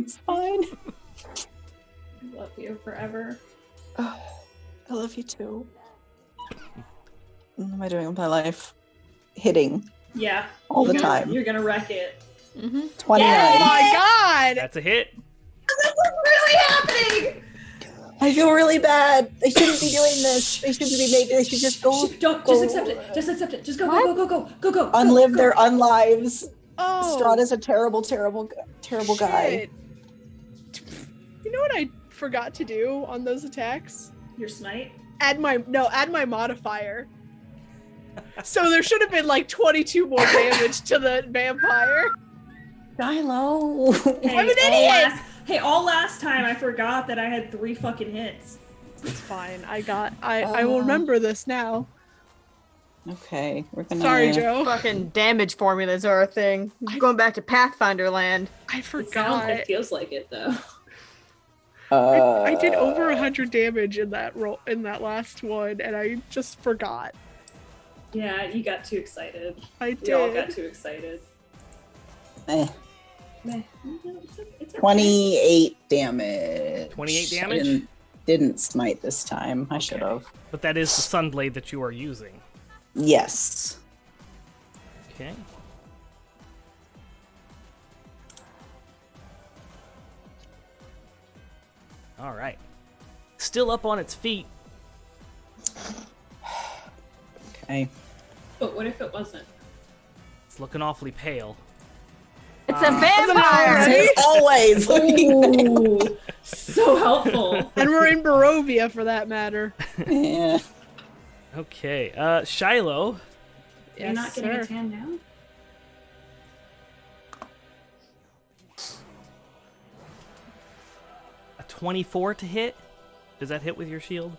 It's fine. I love you forever. Oh, I love you too. What am I doing with my life? Hitting Yeah. all the You're gonna- time. You're gonna wreck it. 29. Oh my god! That's a hit. Really happening? I feel really bad. They shouldn't be doing this. They shouldn't be making. They should just go. Don't go, just accept it. Just accept it. Just go, What? go. Unlive go. their unlives. Oh, Strahd a terrible guy. shit. You know what I forgot to do on those attacks? Your smite. Add my modifier. So there should have been like 22 more damage to the vampire. Shiloh. Hey, I'm an idiot! all last time I forgot that I had 3 fucking hits. It's fine. I will remember this now. Okay, we're gonna. Sorry, Joe. Fucking damage formulas are a thing. Going back to Pathfinder land. I It forgot. feels like it though. I did over 100 damage in that last one, and I just forgot. Yeah, you got too excited. I We all got did. too excited. Eh, Meh. It's okay. 28 damage. 28 I damage? didn't smite this time. I should have. But that is the Sunblade that you are using. Yes. Okay. All right. Still up on its feet. Okay. But what if it wasn't? It's looking awfully pale. It's a vampire! It's always looking. Ooh, so helpful. And we're in Barovia for that matter. Yeah. Okay. Shiloh. You're not getting sir. a tan now? A 24 to hit. Does that hit with your shield?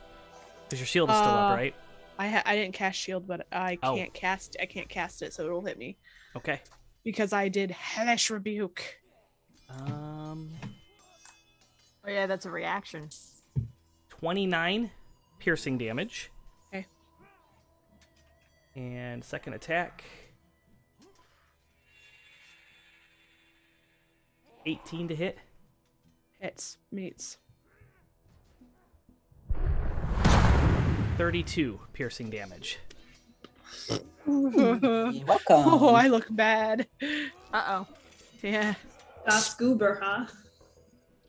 Because your shield is still up, right? I didn't cast shield, but I Oh. can't cast it, so it'll hit me Okay. because I did hellish rebuke. Um, Oh yeah, that's a reaction. 29 piercing damage. Okay. And second attack. 18 to hit. Hits meets. 32 piercing damage. You're welcome. Oh, I look bad. Uh-oh. Yeah. Das Goober, huh?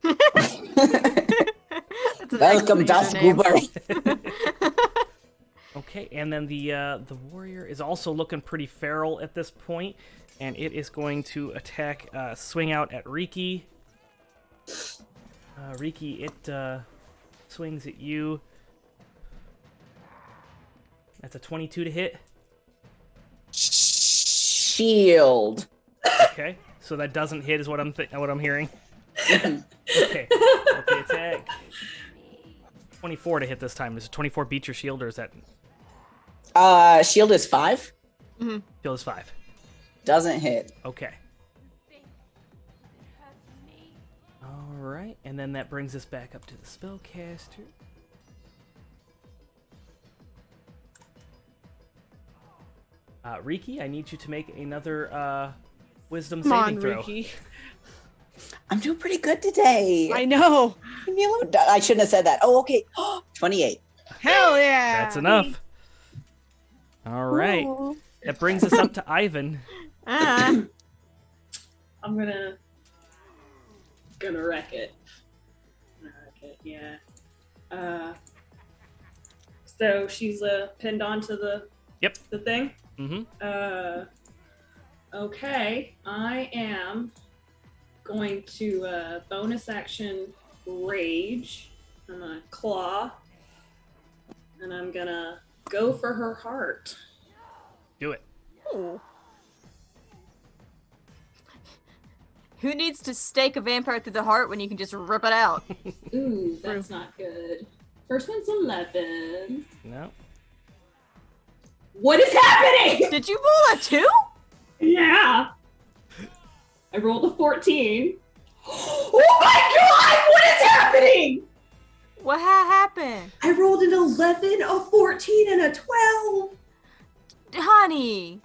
That's an Welcome, excellent Das username. Goober. Okay, and then the warrior is also looking pretty feral at this point, and it is going to attack, swing out at Riki. Riki, it swings at you. That's a 22 to hit. Shield. Okay, so that doesn't hit, is what I'm hearing. Okay, attack. 24 to hit this time. Does 24 beat your shield, or is that Shield is 5. shield is 5? Doesn't hit. Okay. All right, and then that brings us back up to the spellcaster. Riki, I need you to make another wisdom Come saving on, throw. Riki. I'm doing pretty good today. I know. Leave me alone. I shouldn't have said that. Oh, okay. 28. Hell yeah. That's enough. All right, that brings us up to Ivan. Ah. I'm gonna wreck it. Gonna wreck it, yeah. So she's pinned onto the Yep. the thing. Mm-hmm. Okay, I am going to bonus action rage. I'm gonna claw, and I'm gonna go for her heart. Do it. Ooh. Who needs to stake a vampire through the heart when you can just rip it out? Ooh, that's not good. First one's 11. No. What is happening? Did you roll a 2? Yeah. I rolled a 14. Oh my god, what is happening? What happened? I rolled an 11, a 14, and a 12. Honey.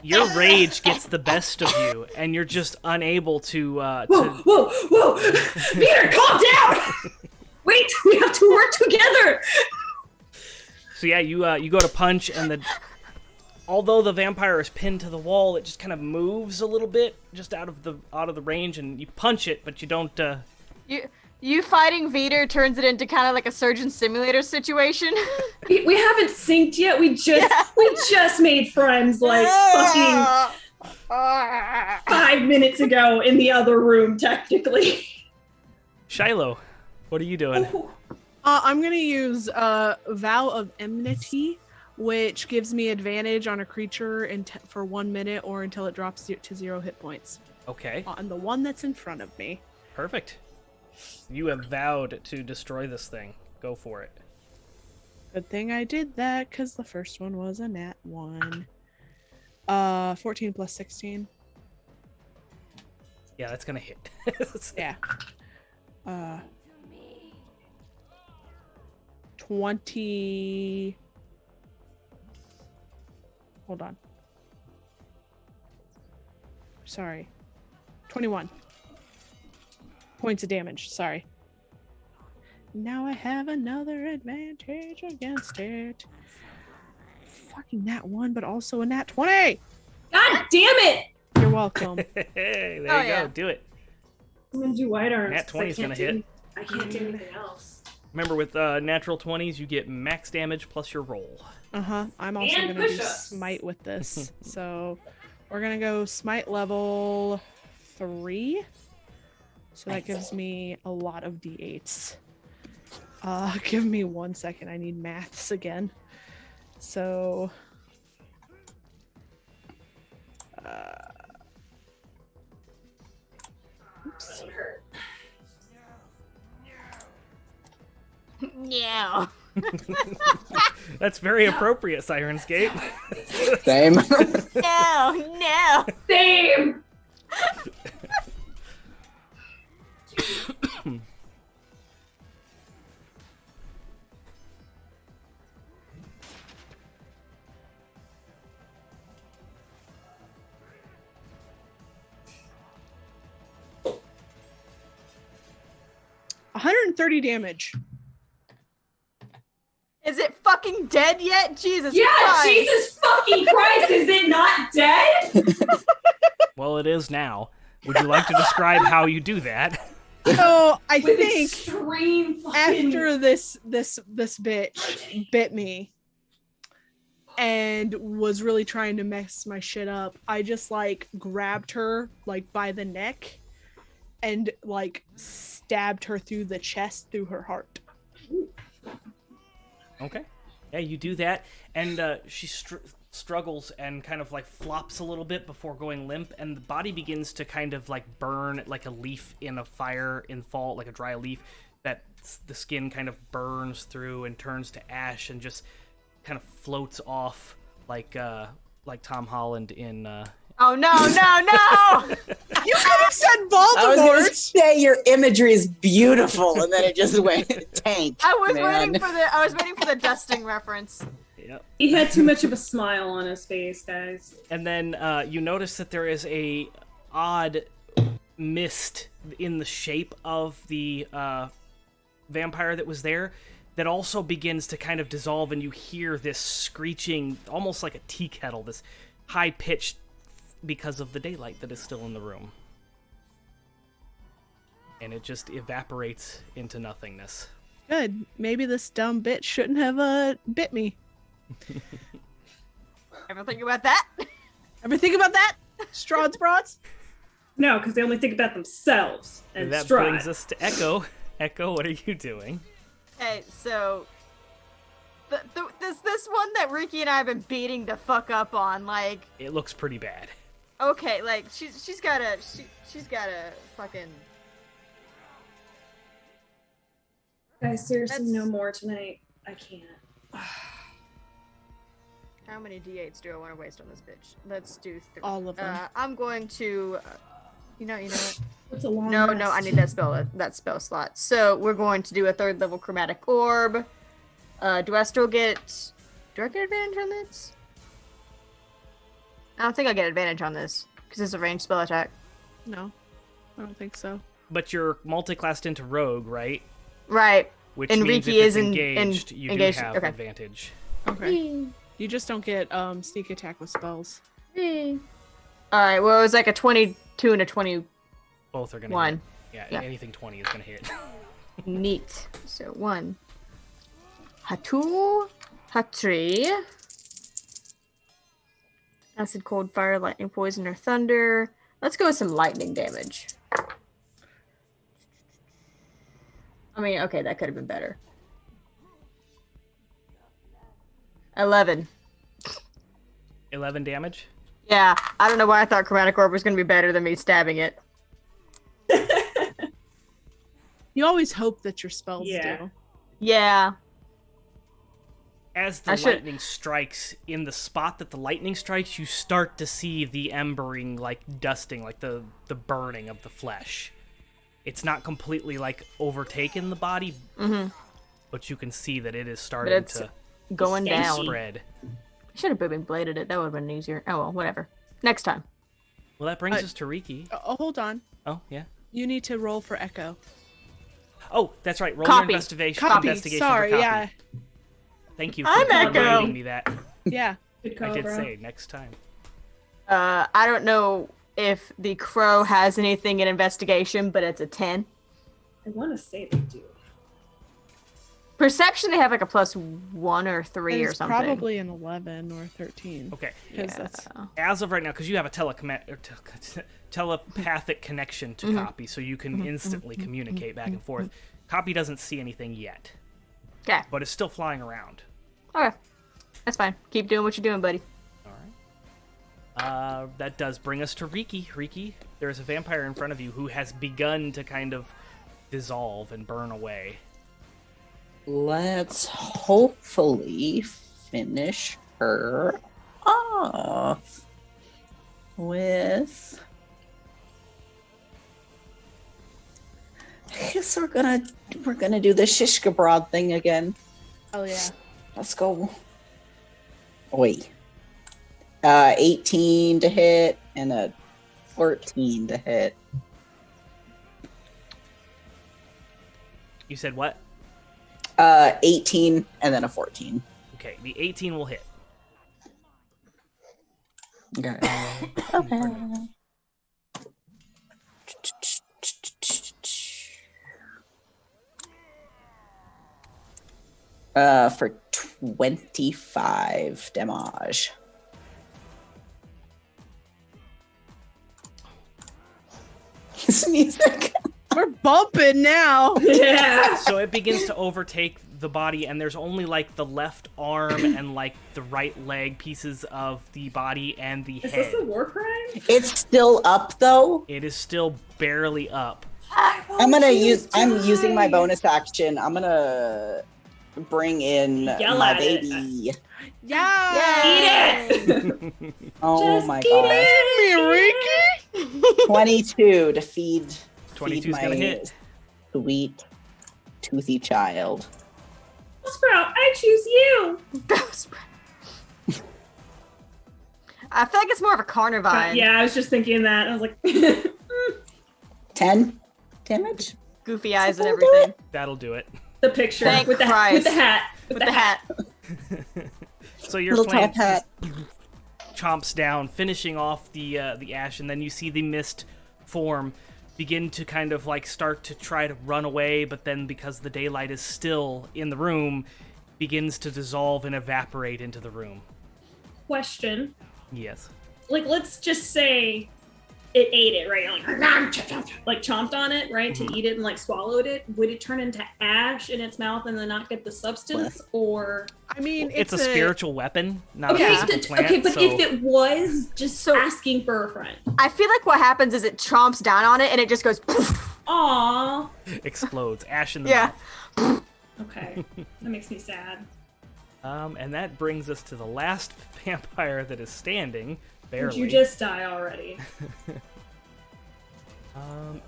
Your rage gets the best of you, and you're just unable to. Whoa. Peter, calm down. Wait, we have to work together. So yeah, you go to punch, and although the vampire is pinned to the wall, it just kind of moves a little bit, just out of the range, and you punch it, but you don't. You fighting Vader turns it into kind of like a surgeon simulator situation. We haven't synced yet. We just made friends like fucking 5 minutes ago in the other room, technically. Shiloh, what are you doing? I'm gonna use Vow of Enmity which gives me advantage on a creature for 1 minute or until it drops to 0 hit points. Okay. On the one that's in front of me. Perfect. You have vowed to destroy this thing. Go for it. Good thing I did that, because the first one was a nat 1. 14 plus 16. Yeah, that's gonna hit. Yeah. 20. Hold on. Sorry. 21 points of damage. Sorry. Now I have another advantage against it. Fucking nat 1, but also a nat 20. God damn it! You're welcome. Hey, there you yeah. go. Do it. I'm gonna do white arms. Nat 20 is gonna hit. I can't do anything else. Remember, with natural 20s, you get max damage plus your roll. I'm also And gonna do push-ups. smite with this. So we're gonna go smite level 3. So that gives me a lot of d8s. Give me 1 second. I need maths again. So oops. Yeah. That's very appropriate, Sirenscape. Same. No. Same! 130 damage. Is it fucking dead yet? Jesus Yeah, Christ. Jesus fucking Christ, is it not dead? Well, it is now. Would you like to describe how you do that? So I With think extreme fucking... after this bitch bit me and was really trying to mess my shit up, I just like grabbed her like by the neck and like stabbed her through the chest, through her heart. Okay. Yeah, you do that, and she struggles and kind of like flops a little bit before going limp, and the body begins to kind of like burn like a leaf in a fire in fall, like a dry leaf, that the skin kind of burns through and turns to ash and just kind of floats off like Tom Holland in Oh no! You could have said I was gonna Voldemort. say your imagery is beautiful, and then it just went tank. I was man. waiting for the dusting reference. Yep. He had too much of a smile on his face, guys. And then you notice that there is a odd mist in the shape of the vampire that was there that also begins to kind of dissolve, and you hear this screeching, almost like a tea kettle, this high-pitched, because of the daylight that is still in the room. And it just evaporates into nothingness. Good. Maybe this dumb bitch shouldn't have bit me. Ever think about that? Ever think about that? Strahd's broads? No, because they only think about themselves and that Strahd. brings us to Echo. Echo, what are you doing? Okay, so this one that Ricky and I have been beating the fuck up on, like, It looks pretty bad. okay, like she's got a fucking. Guys, seriously, That's- no more tonight. I can't. How many d8s do I want to waste on this bitch? Let's do 3. All of them. I'm going to. You know what? It's a long No, rest. I need that spell slot. So we're going to do a 3rd level chromatic orb. Do I get advantage on this? I don't think I get advantage on this because it's a ranged spell attack. No, I don't think so. But you're multi-classed into Rogue, right? Right. Which And means Riki if it's is engaged, you engaged. do have Okay. advantage. Okay. You just don't get sneak attack with spells. All right. Well, it was like a 22 and a 21. Both are gonna hit. Yeah, Yeah. anything 20 is gonna hit. Neat. So 1. Ha2. Ha3. Acid, cold, fire, lightning, poison, or thunder. Let's go with some lightning damage. I mean, okay, that could have been better. 11. 11 damage. Yeah, I don't know why I thought Chromatic Orb was going to be better than me stabbing it. You always hope that your spells Yeah. do. Yeah. As the lightning strikes, in the spot that the lightning strikes, you start to see the embering, like dusting, like the burning of the flesh. It's not completely like overtaken the body, but you can see that it is starting to Going down. spread. I should have booming bladed it. That would have been easier. Oh well, whatever. Next time. Well, that brings us to Riki. Oh, hold on. Oh, yeah. You need to roll for Echo. Oh, that's right. Roll Copy. your investigation. Copy. Investigation Sorry, for copy. yeah. Thank you for I'm Echo. reminding me that. Yeah. Good call, I did bro. say next time. I don't know if the crow has anything in investigation, but it's a 10. I want to say they do. Perception, they have like a +1 or 3 or It's something. probably an 11 or 13. Okay. Because that's As of right now, because you have a telepathic connection to copy, so you can instantly communicate back and forth. Copy doesn't see anything yet, Okay. but it's still flying around. Okay. That's fine. Keep doing what you're doing, buddy. All right. That does bring us to Riki. Riki, there is a vampire in front of you who has begun to kind of dissolve and burn away. Let's hopefully finish her off with. I guess we're gonna do the Shishkabrod thing again. Oh yeah. Let's go. Wait. 18 to hit and a 14 to hit. You said what? 18 and then a 14. Okay, the 18 will hit. Okay. For 25 damage. His music. We're bumping now. Yeah. So it begins to overtake the body, and there's only like the left arm and like the right leg pieces of the body and the Is head. this a war crime? It's still up though. It is still barely up. I'm using my bonus action. I'm gonna bring in Yell my at it. baby. Yeah. Eat it! Oh Just my eat gosh. it! Me, Riki. 22 to feed 22 is my gonna hit. sweet toothy child. Sprout, I choose you! I feel like it's more of a carnivine. Yeah, I was just thinking that. I was like, 10 damage? Goofy eyes and That'll do everything. That'll do it. the picture Thank with the Christ. hat. With the hat. So your Little plant top hat. chomps down, finishing off the ash, and then you see the mist form begin to kind of like start to try to run away, but then because the daylight is still in the room, begins to dissolve and evaporate into the room. Question. Yes. Like, let's just say it ate it, right? Like chomped on it, right? To eat it and like swallowed it. Would it turn into ash in its mouth and then not get the substance? Or I mean, It's a spiritual weapon, not okay, a physical plant. okay, but so if it was just So- asking for a friend. I feel like what happens is it chomps down on it and it just goes poof. Aww. explodes, ash in the Yeah. mouth. Okay, that makes me sad. And that brings us to the last vampire that is standing, barely. Would you just die already?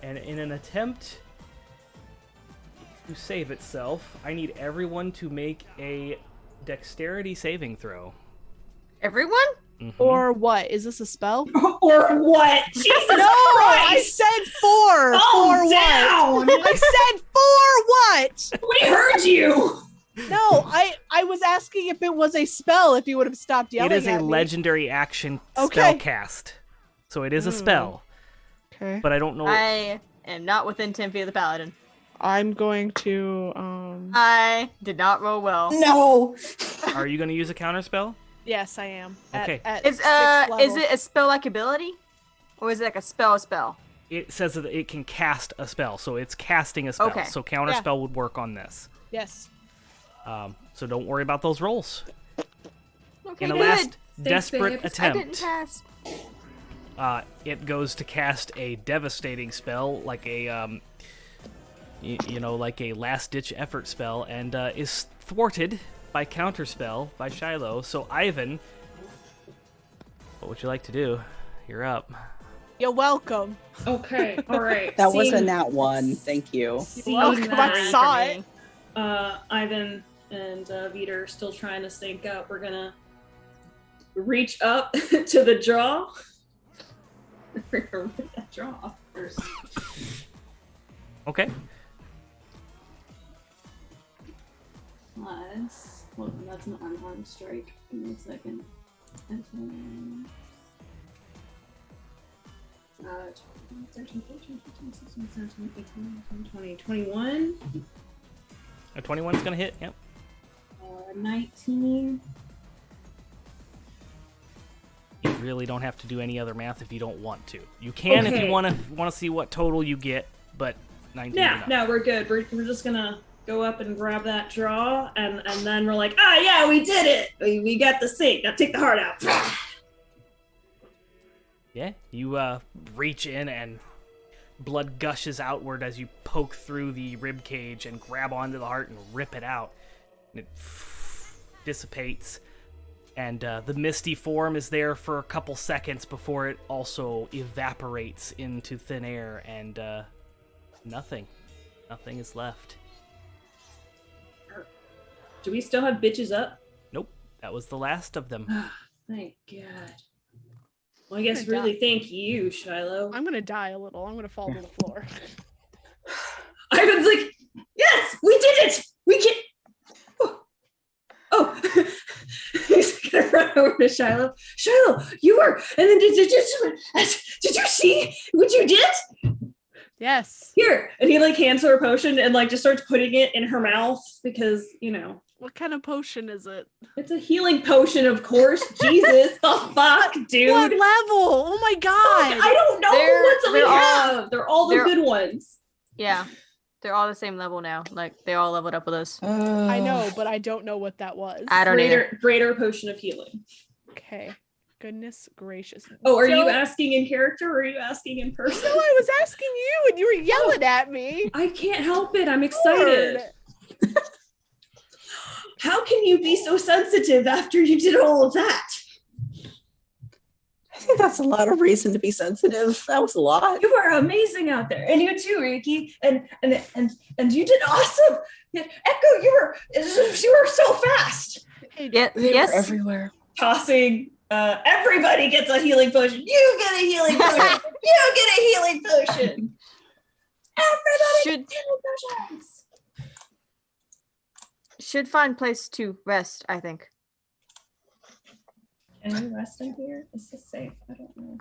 And in an attempt to save itself, I need everyone to make a dexterity saving throw. Everyone? Or what? Is this a spell? Or what? Jesus No, I Christ! said four. Calm For down! what? I said for what? We heard you! No, I was asking if it was a spell. If you would have stopped yelling It is a at me. legendary action Okay. spell cast. So it is a spell, Okay. but I don't know. I am not within 10 feet of the paladin. I'm going to I did not roll well. No! Are you going to use a counter spell? yes, I am. Okay. At Is sixth level. it a spell like ability? Or is it like a spell? It says that it can cast a spell, so it's casting a spell. Okay. So counter Yeah. spell would work on this. Yes. So don't worry about those rolls. Okay, In a good. last Thanks, desperate babes. I didn't attempt, pass. it goes to cast a devastating spell, like a like a last-ditch effort spell, and is thwarted by counterspell by Shiloh. So Ivan, what would you like to do? You're up. You're welcome. Okay, all right. That was a Seeing- nat one. Thank you. seeing welcome. that, I saw it. Ivan and Vita are still trying to sync up. We're gonna reach up to the draw. We're gonna rip that draw off first. Okay. Plus, well, that's an unarmed strike. Give me a second. 13, 14, 15, 16, 17, 18, 19, 20, 21, A 21's gonna hit. Yep. 19. You really don't have to do any other math if you don't want to. You can if you Okay. want to see what total you get, but 19. Yeah, enough. no, we're good. We're just gonna go up and grab that draw, and then we're like, ah, yeah, we did it. We got the sync. Now take the heart out. Yeah, you reach in and blood gushes outward as you poke through the rib cage and grab onto the heart and rip it out. And it dissipates, and the misty form is there for a couple seconds before it also evaporates into thin air, and nothing is left. Do we still have bitches up? Nope, that was the last of them. Thank God. Well, I guess gonna really thank you, Shiloh. I'm gonna die a little. I'm gonna fall to the floor. Ivan's like, yes, we did it. We can. Oh, he's gonna run over to Shiloh. Shiloh, you were, and then did you see what you did? Yes. Here, and he like hands her a potion and like just starts putting it in her mouth because What kind of potion is it? it's a healing potion, of course. Jesus, the fuck, dude. What level? Oh my god! I don't know They're- what we they're all- have. They're all the they're- good ones. Yeah, they're all the same level now. Like they all leveled up with us. I know, but I don't know what that was. I don't either. Greater potion of healing. Okay. Goodness gracious. Oh, are you Joe- asking in character or are you asking in person? No, I was asking you, and you were yelling at me. I can't help it. I'm excited. Lord. How can you be so sensitive after you did all of that? I think that's a lot of reason to be sensitive. That was a lot. You are amazing out there, and you too, Riki. And you did awesome. Echo, you were so fast. Yeah, They were yes. everywhere. Tossing. Everybody gets a healing potion. You get a healing potion. You get a healing potion. Everybody Should gets healing potions. should find place to rest. I think. Can you rest in here? Is this safe? I don't know.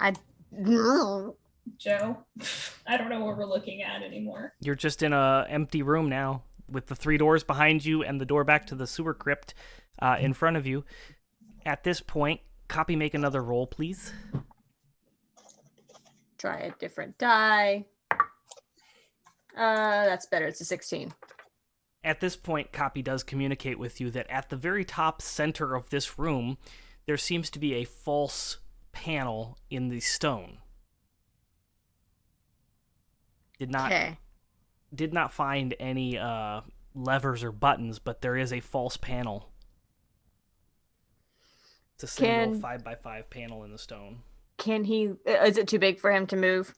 No. Joe, I don't know what we're looking at anymore. You're just in a empty room now, with the 3 doors behind you and the door back to the sewer crypt in front of you. At this point, copy make another roll, please. Try a different die. That's better. It's a 16. At this point, copy does communicate with you that at the very top center of this room, there seems to be a false panel in the stone. Did not find any levers or buttons, but there is a false panel. It's a single 5x5 panel in the stone. Can he? Is it too big for him to move?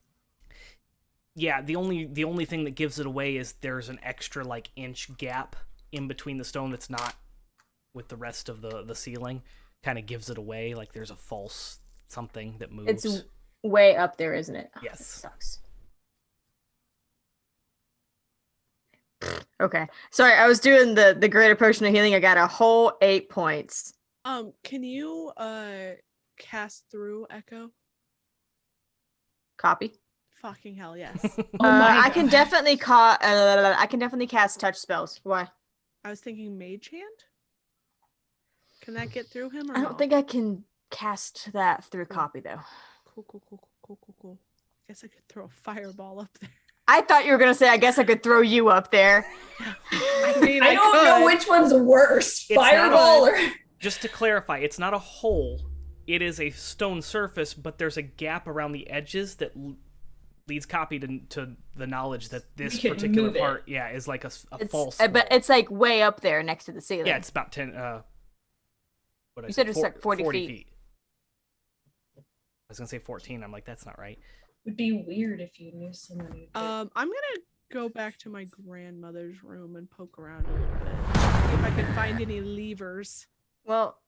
Yeah, the only thing that gives it away is there's an extra inch gap in between the stone that's not with the rest of the ceiling. Kind of gives it away, like there's a false something that moves. It's way up there, isn't it? Oh, Yes. that sucks. Okay. Sorry, I was doing the greater potion of healing. I got a whole 8 points. Can you cast through Echo? Copy. Fucking hell, yes. I can definitely cast touch spells. Why? I was thinking Mage Hand. Can that get through him? Or I no? don't think I can cast that through copy though. Cool. Guess I could throw a fireball up there. I thought you were gonna say I guess I could throw you up there. I mean, I don't know which one's worse, It's fireball or Just to clarify, it's not a hole. It is a stone surface, but there's a gap around the edges that leads Copy to the knowledge that this We can particular move it. part, is like a It's, false. but wall. it's like way up there next to the ceiling. Yeah, it's about 10. What You said it's like 40 feet. I was gonna say 14. I'm like, that's not right. Would be weird if you knew someone who did. I'm gonna go back to my grandmother's room and poke around a little bit. See if I can find any levers. Well,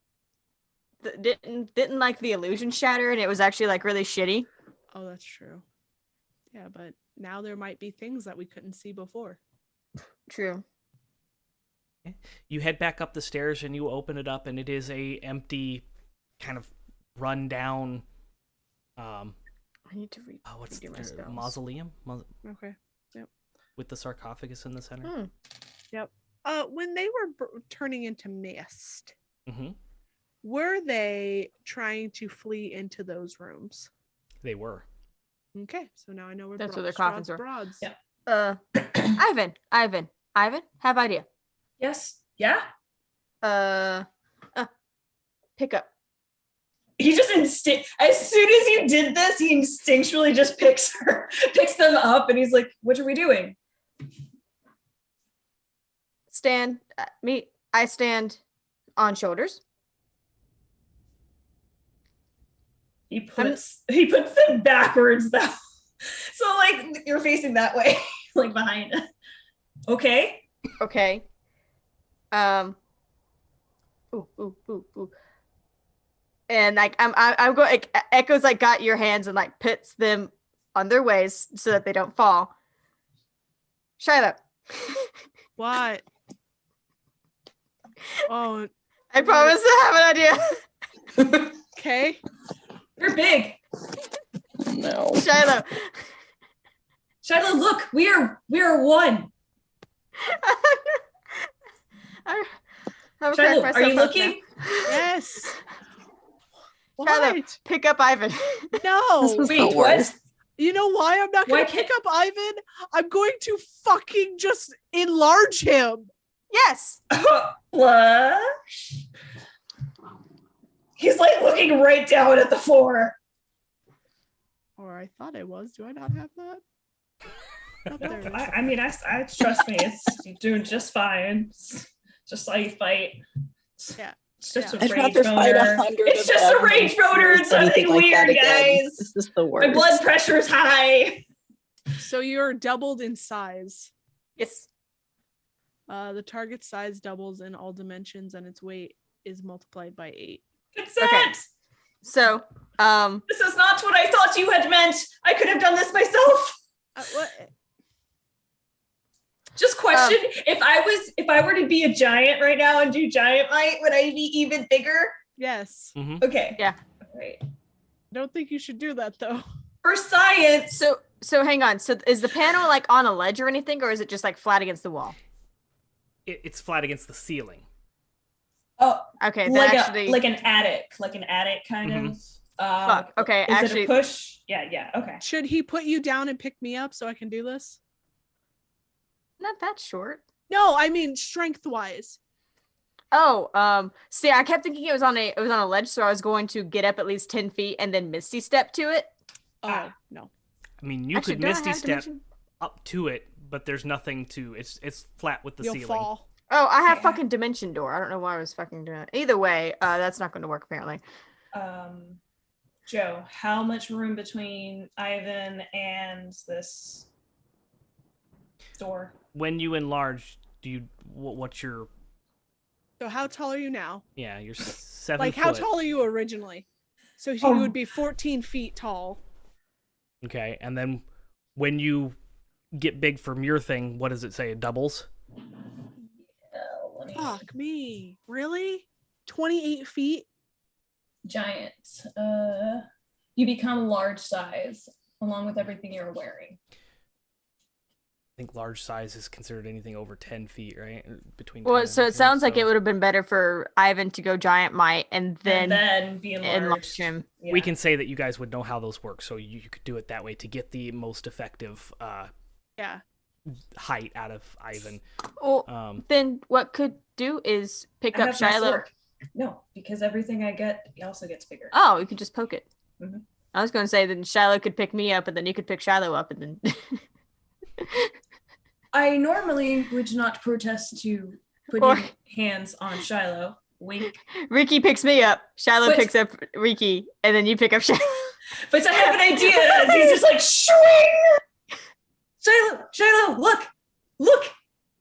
didn't like the illusion shatter, and it was actually like really shitty. Oh, that's true. Yeah, but now there might be things that we couldn't see before. True. You head back up the stairs and you open it up, and it is a empty, kind of run down. I need to read. What's redo my the spells. mausoleum Okay. with the sarcophagus in the center? When they were turning into mist, Mm-hmm. were they trying to flee into those rooms? They were. Okay, so now I know where That's where their coffins Strahd's were. broads. Yeah. Ivan, have idea. Yes. Yeah. Pick up. He just as soon as you did this, he instinctually just picks them up, and he's like, "What are we doing?" Stand. I stand on shoulders. He puts them backwards though, so like you're facing that way, like behind. Okay. Okay. Ooh. And like I'm going. Like, Echo's like got your hands and like puts them on their ways so that they don't fall. Shiloh. What? Oh, I promise to have an idea. okay. You're big, No. Shiloh. Shiloh. Look, we are one. I'm Shiloh, cracking are you myself up now. looking? Yes. Shiloh, What? pick up Ivan. No. This was Wait, the what? worst. You know why I'm not Why going to pick up Ivan? I'm going to fucking just enlarge him. Yes. Blush. He's like looking right down at the floor. Or I thought I was. Do I not have that? Up there. I mean, I trust me. You're doing just fine. It's just how you fight. Yeah. It's just Yeah. a I'd rage rather fight motor. 100 It's of just a them rage than motor. It's anything nothing like that weird, again. guys. This is the worst. My blood pressure's high. So you're doubled in size. Yes. The target size doubles in all dimensions and its weight is multiplied by 8. Consent. Okay. So, This is not what I thought you had meant. I could have done this myself. What? Just question: if I were to be a giant right now and do giant might, would I be even bigger? Yes. Mm-hmm. Okay. Yeah. Right. I don't think you should do that though. For science. so hang on. So is the panel like on a ledge or anything, or is it just like flat against the wall? It's flat against the ceiling. Oh, Okay, then like actually, like an attic kind of. fuck. Okay, Is actually, it a push? Yeah. Okay. Should he put you down and pick me up so I can do this? not that short. No, I mean strength wise. Oh, see, I kept thinking it was on a ledge, so I was going to get up at least 10 feet and then Misty step to it. Oh no. I mean, you Actually, could do I Misty have step dimension? up to it, but there's nothing to. It's flat with the You'll ceiling. fall. Oh, I have Yeah. fucking dimension door. I don't know why I was fucking doing it. Either way, that's not going to work apparently. Joe, how much room between Ivan and this door? When you enlarge, do you? What's your? So how tall are you now? Yeah, you're 7 Like foot. how tall are you originally? So he would be 14 feet tall. Okay, and then when you get big from your thing, what does it say? It doubles. Let me- Fuck me. Really? 28 feet? Giant. You become large size along with everything you're wearing. I think large size is considered anything over 10 feet, right? Between. Well, 10 so and it sounds like it so would have been better for Ivan to go giant might and then be enlarge enlarged. him. Yeah. We can say that you guys would know how those work, so you could do it that way to get the most effective Yeah. height out of Ivan. Well, Um, then what could do is pick I up have my Shiloh. sword. No, because everything I get also gets bigger. Oh, you could just poke it. Mhm. I was going to say then Shiloh could pick me up, and then you could pick Shiloh up, and then. I normally would not protest to putting Or- hands on Shiloh. Wink. Ricky picks me up. Shiloh But- picks up Ricky, and then you pick up Shiloh. But I have an idea. He's just like, swing! Shiloh, look!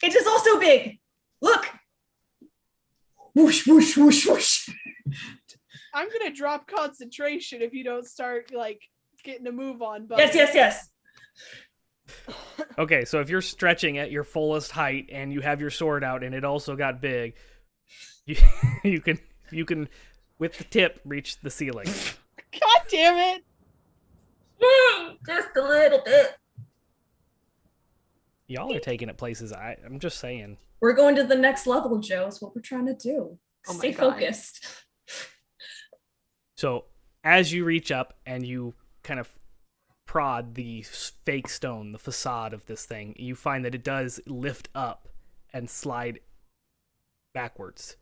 It is also big. Look! Whoosh, whoosh, whoosh, whoosh. I'm gonna drop concentration if you don't start like getting a move on. But Yes. Okay, so if you're stretching at your fullest height and you have your sword out and it also got big, you can with the tip reach the ceiling. God damn it! Just a little bit. Y'all are taking it places. I'm just saying. We're going to the next level, Joe. Is what we're trying to do. Oh my Stay God. focused. So as you reach up and you kind of prod the fake stone, the facade of this thing, you find that it does lift up and slide backwards.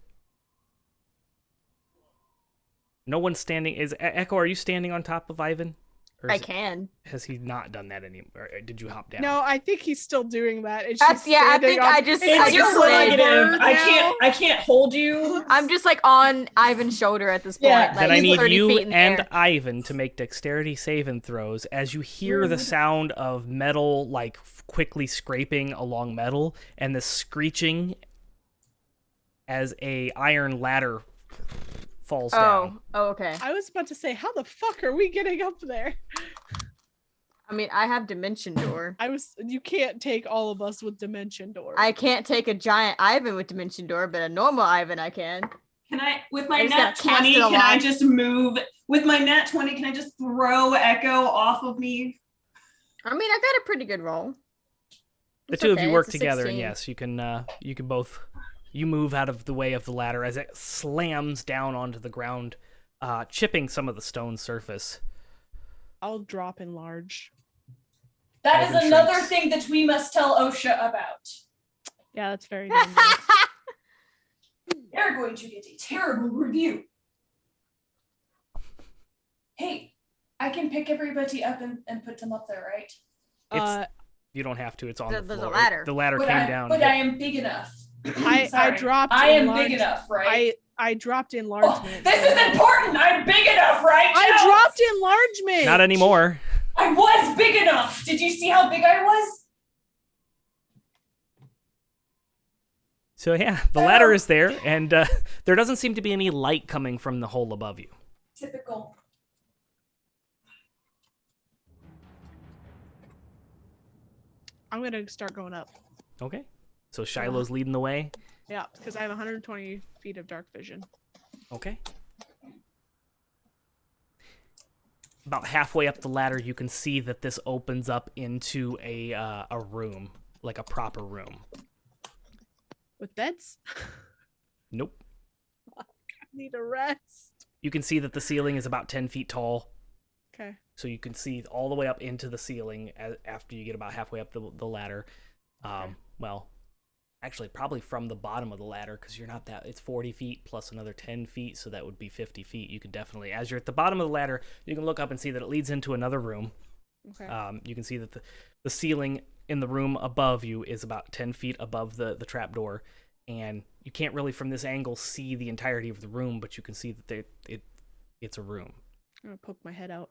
No one's standing. Is Echo? Are you standing on top of Ivan? Or I is- can. Has he not done that anymore? Or did you hop down? No, I think he's still doing that. It's That's- just yeah, I standing think on- I just- it's I like just a landed. bird now. I can't hold you. I'm just like on Ivan's shoulder at this point. Yeah. Like, Then I he's need 30 you feet in the and air. Ivan to make dexterity saving throws as you hear the Rude. sound of metal like quickly scraping along metal and the screeching as a iron ladder falls down. Oh, okay. I was about to say, how the fuck are we getting up there? I mean, I have Dimension Door. You can't take all of us with Dimension Door. I can't take a giant Ivan with Dimension Door, but a normal Ivan I can. Can I, with my I just nat gotta cast 20, it can I along. just move? With my nat 20, can I just throw Echo off of me? I mean, I got a pretty good roll. The It's two of okay, you work it's a together, and 16. yes, you can both move out of the way of the ladder as it slams down onto the ground, chipping some of the stone surface. I'll drop in large. That Ivan is another shrinks. thing that we must tell OSHA about. Yeah, that's very dangerous. They're going to get a terrible review. Hey, I can pick everybody up and put them up there, right? You don't have to. It's on the There's a floor. ladder. The ladder But came I down. I am big enough. I Sorry. dropped I in am big large- enough, right? I dropped enlargement. Oh, this is important. I'm big enough, right? I Joe? dropped enlargement. Not anymore. I was big enough. Did you see how big I was? So yeah, the ladder is there, and there doesn't seem to be any light coming from the hole above you. Typical. I'm gonna start going up. Okay. So Shiloh's leading the way. Yeah, because I have 120 feet of dark vision. Okay. About halfway up the ladder, you can see that this opens up into a room, like a proper room. With beds? Nope. I need a rest. You can see that the ceiling is about 10 feet tall, Okay. so you can see all the way up into the ceiling after you get about halfway up the ladder. Well, actually, probably from the bottom of the ladder, because you're not that. It's 40 feet plus another 10 feet, so that would be 50 feet. You could definitely, as you're at the bottom of the ladder, you can look up and see that it leads into another room. Okay. You can see that the ceiling in the room above you is about 10 feet above the trap door, and you can't really from this angle see the entirety of the room, but you can see that it's a room. I'm gonna poke my head out.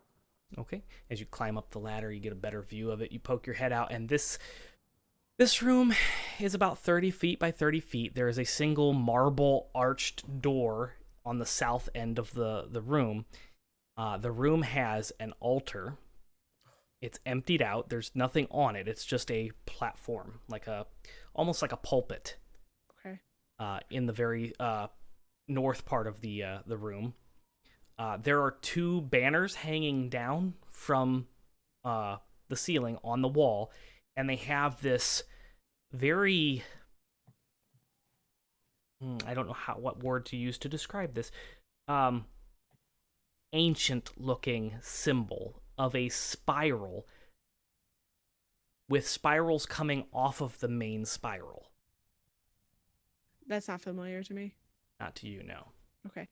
Okay. As you climb up the ladder, you get a better view of it. You poke your head out, and this room is about 30 feet by 30 feet. There is a single marble arched door on the south end of the room. The room has an altar. It's emptied out. There's nothing on it. It's just a platform, almost like a pulpit. Okay. In the very north part of the room. There are two banners hanging down from the ceiling on the wall, and they have this very I don't know what word to use to describe this ancient looking symbol of a spiral with spirals coming off of the main spiral. That's not familiar to me. Not to you, no. Okay.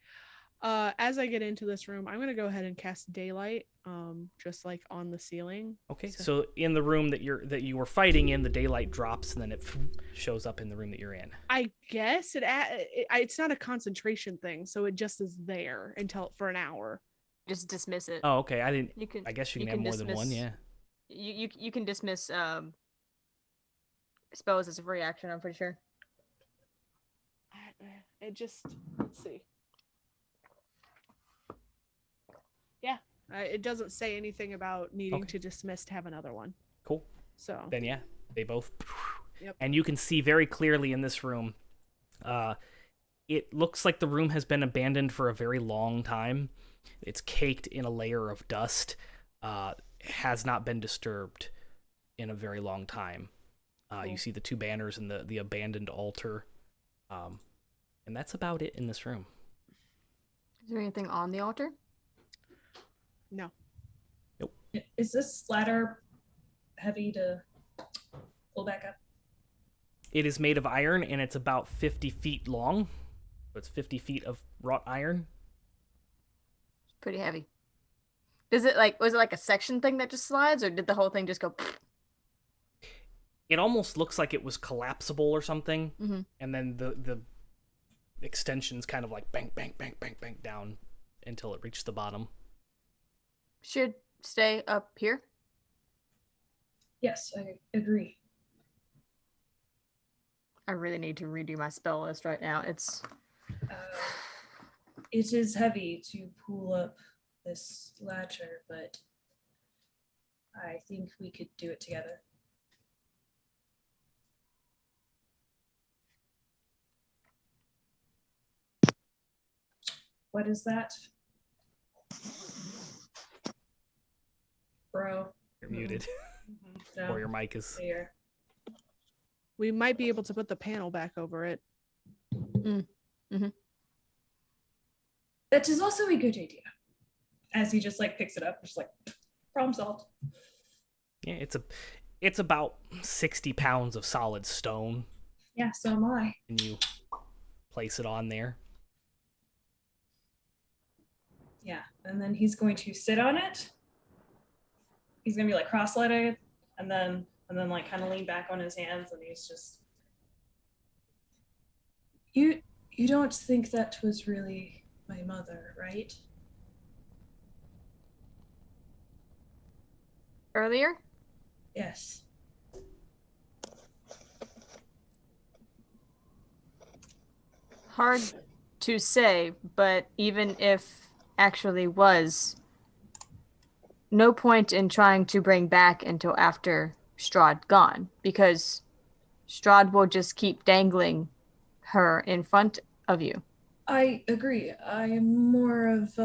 As I get into this room, I'm gonna go ahead and cast daylight, just like on the ceiling. Okay, so in the room that you were fighting in, the daylight drops and then it shows up in the room that you're in. I guess it's not a concentration thing, so it just is there until for an hour. Just dismiss it. Oh, okay. I didn't. You can. I guess you you can have can more than one. dismiss- Yeah. You can dismiss spells as a free action. I'm pretty sure. It just let's see. Yeah, it doesn't say anything about needing to dismiss to have another one. Cool. So Then yeah, they both. Yep. And you can see very clearly in this room. It looks like the room has been abandoned for a very long time. It's caked in a layer of dust. Has not been disturbed in a very long time. Cool. You see the two banners and the abandoned altar. And that's about it in this room. Is there anything on the altar? No. Nope. Is this ladder heavy to pull back up? It is made of iron and it's about 50 feet long. So it's 50 feet of wrought iron. Pretty heavy. Was it like a section thing that just slides, or did the whole thing just go? It almost looks like it was collapsible or something. Mm-hmm. And then the extensions kind of like bang, bang, bang, bang, bang down until it reached the bottom. Should stay up here. Yes, I agree. I really need to redo my spell list right now. It's It is heavy to pull up this ladder, but I think we could do it together. What is that? Bro. You're muted. No, Or your mic is... there. We might be able to put the panel back over it. That is also a good idea. As he just like picks it up, just like problem solved. Yeah, it's about 60 pounds of solid stone. Yeah, so am I. And you place it on there. Yeah, and then he's going to sit on it. He's gonna be like cross-legged, and then like kind of lean back on his hands, and he's just. You don't think that was really my mother, right? earlier. Yes. Hard to say, but even if actually was, no point in trying to bring back until after Strahd gone, because Strahd will just keep dangling her in front of you. I agree. I am more of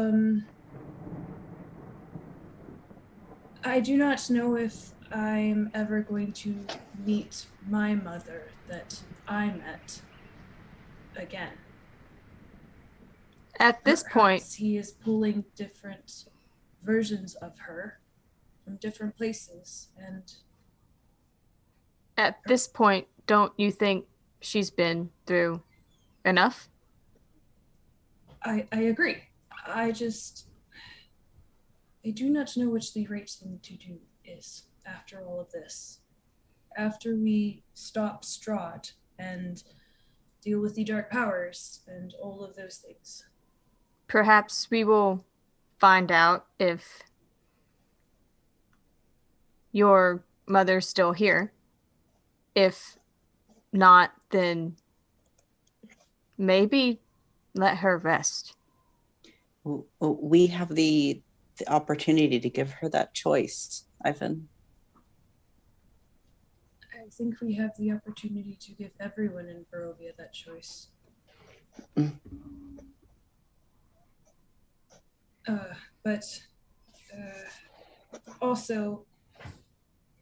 I do not know if I'm ever going to meet my mother that I met again. At this point, Perhaps he is pulling different versions of her from different places, and at this point, don't you think she's been through enough? I agree. I do not know which the right thing to do is after all of this. After we stop Strahd and deal with the dark powers and all of those things. Perhaps we will find out if your mother's still here. If not, then maybe let her rest. We have the opportunity to give her that choice, Ivan. I think we have the opportunity to give everyone in Barovia that choice. Mm. But also,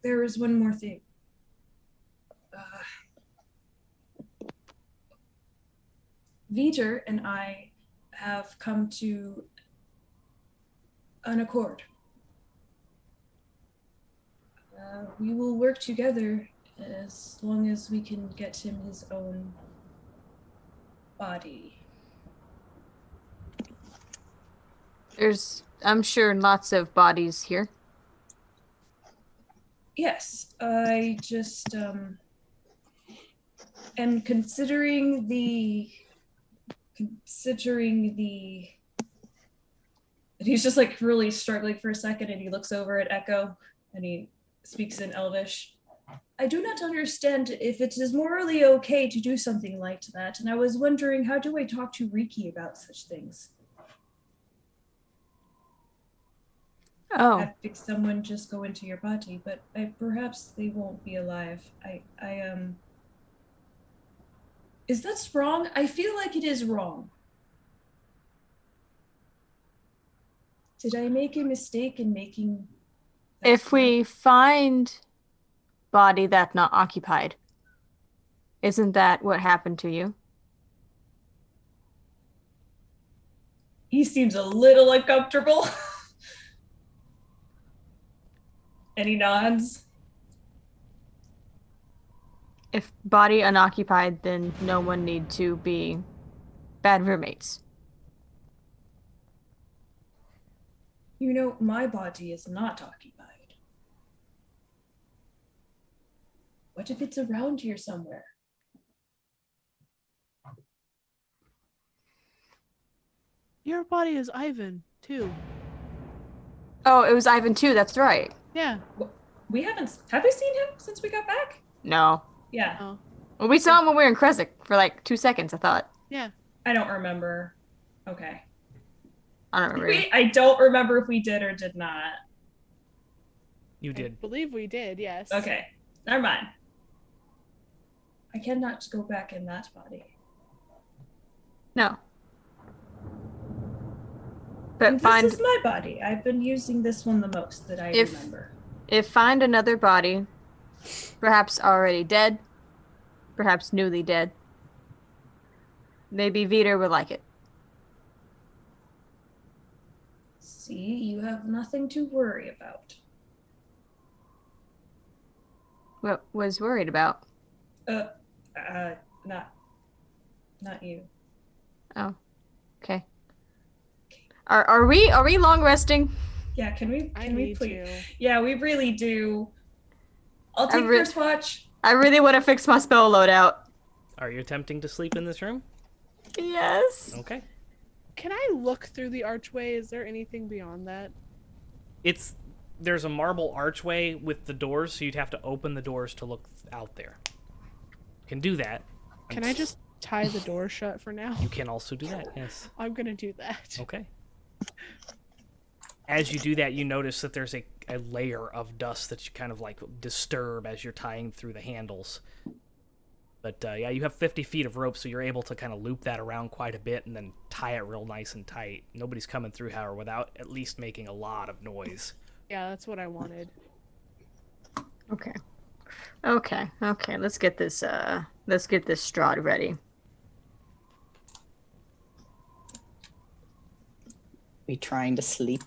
there is one more thing. Viter and I have come to an accord. We will work together as long as we can get him his own body. There's, I'm sure, lots of bodies here. Yes, I just am considering the. And he's just like really struggling for a second, and he looks over at Echo, and he speaks in Elvish. I do not understand if it is morally okay to do something like that, and I was wondering, how do I talk to Riki about such things? Oh, Have someone just go into your body, but perhaps they won't be alive. Is that wrong? I feel like it is wrong. Did I make a mistake in making? if we find body that's not occupied, isn't that what happened to you? He seems a little uncomfortable. And he nods. If body unoccupied, then no one need to be bad roommates. You know, my body is not occupied. What if it's around here somewhere? Your body is Ivan, too. Oh, it was Ivan too. That's right. Yeah. We haven't. Have we seen him since we got back? No. Yeah. Oh. Well, we saw him when we were in Kresik for like 2 seconds, I thought. Yeah. I don't remember. Okay. I don't remember. I don't remember if we did or did not. You I did. believe we did, yes. Okay. Never mind. I cannot go back in that body. No. And But find this is my body. I've been using this one the most that I remember. if find another body, perhaps already dead, perhaps newly dead. Maybe Viter would like it. See, you have nothing to worry about. What was worried about? Not you. Oh, okay. Are we long resting? Yeah, can we I can we need please? to. Yeah, we really do. I'll take re- first watch. I really want to fix my spell loadout. Are you attempting to sleep in this room? Yes. Okay. Can I look through the archway? Is there anything beyond that? There's a marble archway with the doors, so you'd have to open the doors to look out there. You can do that. Can I just tie the door shut for now? You can also do that, yes. I'm gonna do that. Okay. As you do that, you notice that there's a layer of dust that you kind of like disturb as you're tying through the handles. But yeah, you have 50 feet of rope, so you're able to kind of loop that around quite a bit and then tie it real nice and tight. Nobody's coming through, however, without at least making a lot of noise. Yeah, that's what I wanted. Okay. Let's get this Strahd ready. We trying to sleep?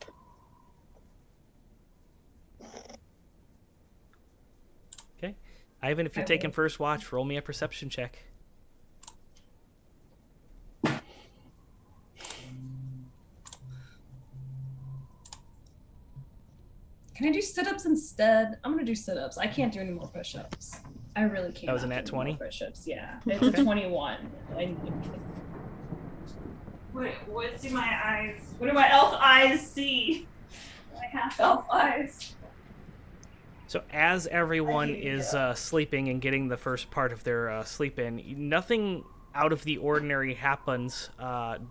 Okay. Ivan, if you're taking first watch, roll me a perception check. Can I do sit-ups instead? I'm gonna do sit-ups. I can't do any more push-ups. I really can't. That was a nat 20? Push-ups, yeah. It's a 21. What do my eyes? What do my elf eyes see? My half elf eyes. So as everyone is sleeping and getting the first part of their sleep in, nothing out of the ordinary happens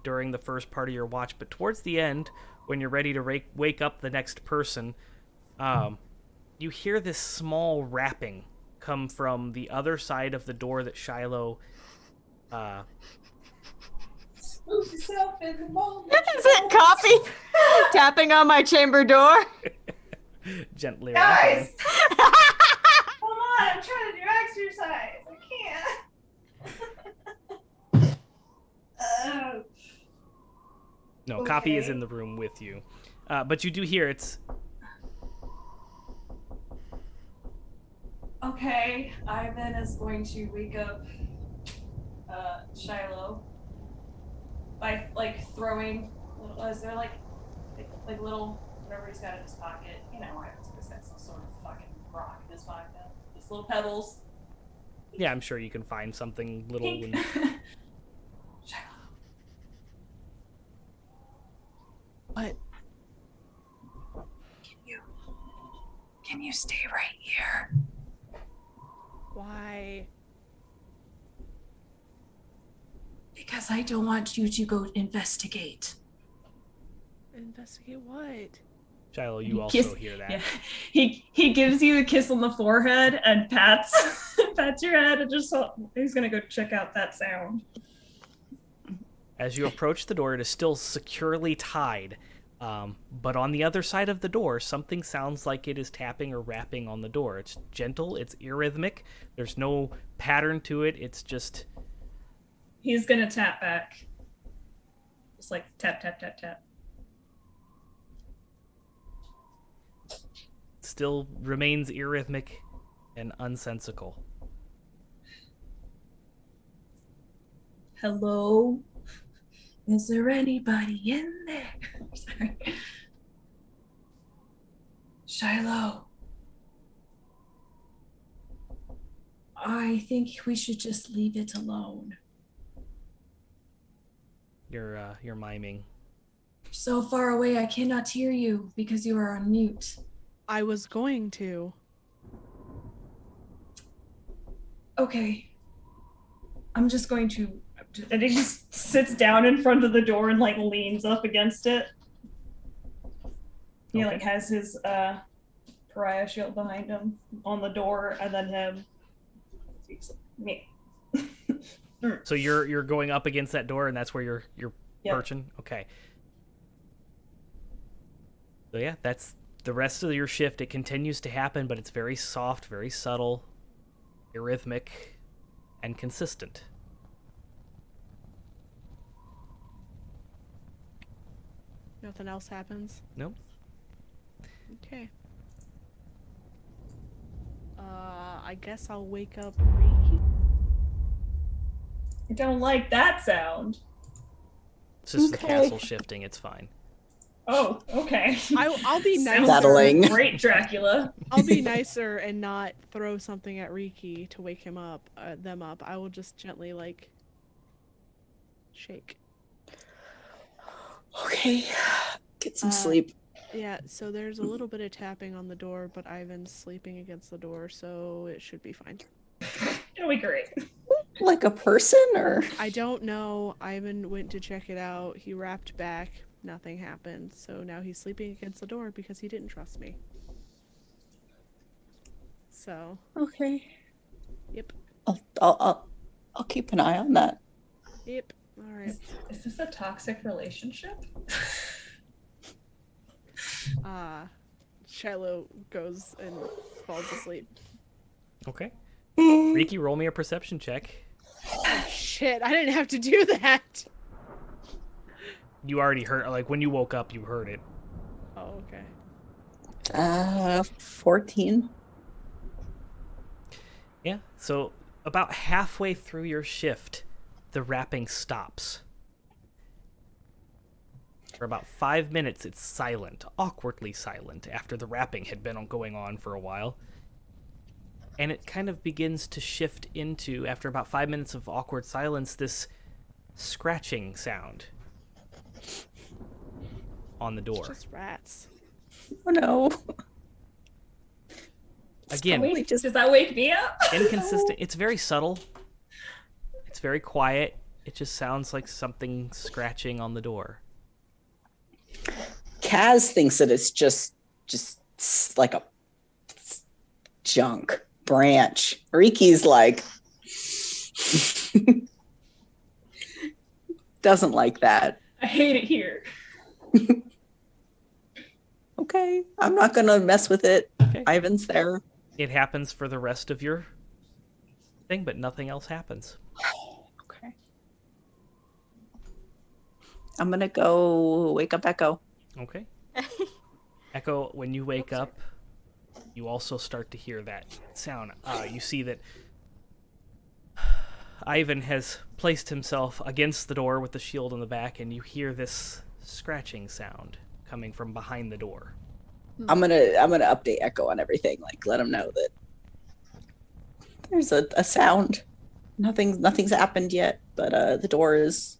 during the first part of your watch, but towards the end, when you're ready to wake up the next person, you hear this small rapping come from the other side of the door that Shiloh Move yourself in the moment. Is it Coffee tapping on my chamber door? gently Guys! rapping. Come on, I'm trying to do exercise. I can't. No, Okay. Copy is in the room with you. But you do hear it's... Okay, Ivan is going to wake up Shiloh by like throwing. Is there like like little whatever he's got in his pocket. You know, Ivan's always got some sort of fucking rock in his pocket. Just little pebbles. Yeah, I'm sure you can find something little. Pink. And... What? Can you stay right here? Why? Because I don't want you to go investigate. Investigate what? Shiloh, you also Kiss- hear that. Yeah, he gives you a kiss on the forehead and pats pats your head and just he's gonna go check out that sound. As you approach the door, it is still securely tied. But on the other side of the door, something sounds like it is tapping or rapping on the door. It's gentle, it's irrhythmic. There's no pattern to it. It's just... He's gonna tap back. Just like tap, tap, tap, tap. Still remains irrhythmic and unsensical. Hello? Is there anybody in there? Sorry. Shiloh. I think we should just leave it alone. You're miming. So far away I cannot hear you because you are on mute. I was going to. Okay. I'm just going to... And he just sits down in front of the door and like leans up against it. He like has his pariah shield behind him on the door, and then him. Me. So you're going up against that door, and that's where you're Yep. perching? Okay. So yeah, that's the rest of your shift. It continues to happen, but it's very soft, very subtle, arrhythmic, and consistent. Nothing else happens? Nope. Okay. I guess I'll wake up Riki. I don't like that sound. It's just the Okay. castle shifting. It's fine. Oh, okay. I'll be Sounds nicer. Settling. Great, Dracula. I'll be nicer and not throw something at Riki to wake him up, them up. I will just gently like shake. Okay. Get some Uh, sleep. Yeah, so there's a little bit of tapping on the door, but Ivan's sleeping against the door, so it should be fine. It'll be great. Like a person or? I don't know. Ivan went to check it out. He rapped back. Nothing happened. So now he's sleeping against the door because he didn't trust me. So, Okay. yep. I'll keep an eye on that. Yep. All right. Is this a toxic relationship? Shiloh goes and falls asleep. Okay. Riki, roll me a perception check. Oh, shit, I didn't have to do that. You already heard, like, when you woke up, you heard it. Oh, okay. 14. Yeah, so about halfway through your shift, the rapping stops. For about 5 minutes, it's silent, awkwardly silent, after the rapping had been going on for a while. And it kind of begins to shift into, after about 5 minutes of awkward silence, this scratching sound on the door. Just rats. Oh no. Again, Wait, does that wake me up? inconsistent. It's very subtle. It's very quiet. It just sounds like something scratching on the door. Kaz thinks that it's just like a junk branch. Riki's like doesn't like that. I hate it here. Okay, I'm not gonna mess with it. Okay. Ivan's there. It happens for the rest of your thing, but nothing else happens. Okay. I'm gonna go wake up Echo. Okay. Echo, when you wake up, you also start to hear that sound. You see that Ivan has placed himself against the door with the shield on the back, and you hear this scratching sound coming from behind the door. I'm gonna update Echo on everything. Like, let him know that there's a sound. Nothing's happened yet, but the door is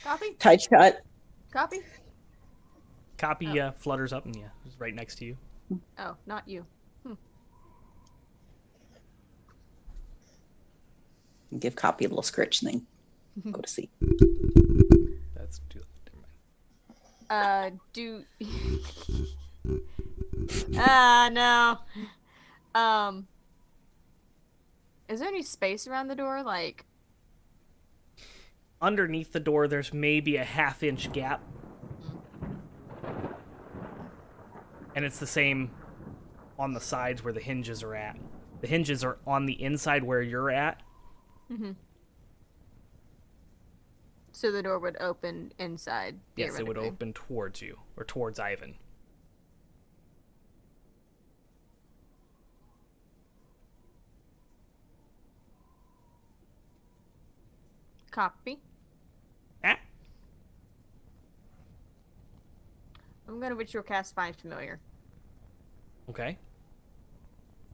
Copy. tight shut. Copy. Copy flutters up and is right next to you. Oh, not you. Give Copy a little scritch and then go to sleep. That's too. Do. No. Is there any space around the door? Like, Underneath the door, there's maybe a half-inch gap. And it's the same on the sides where the hinges are at. The hinges are on the inside where you're at. so the door would open inside. Yes, it would theoretically. open towards you, or towards Ivan. Copy. Ah, I'm gonna ritual cast Find Familiar. okay.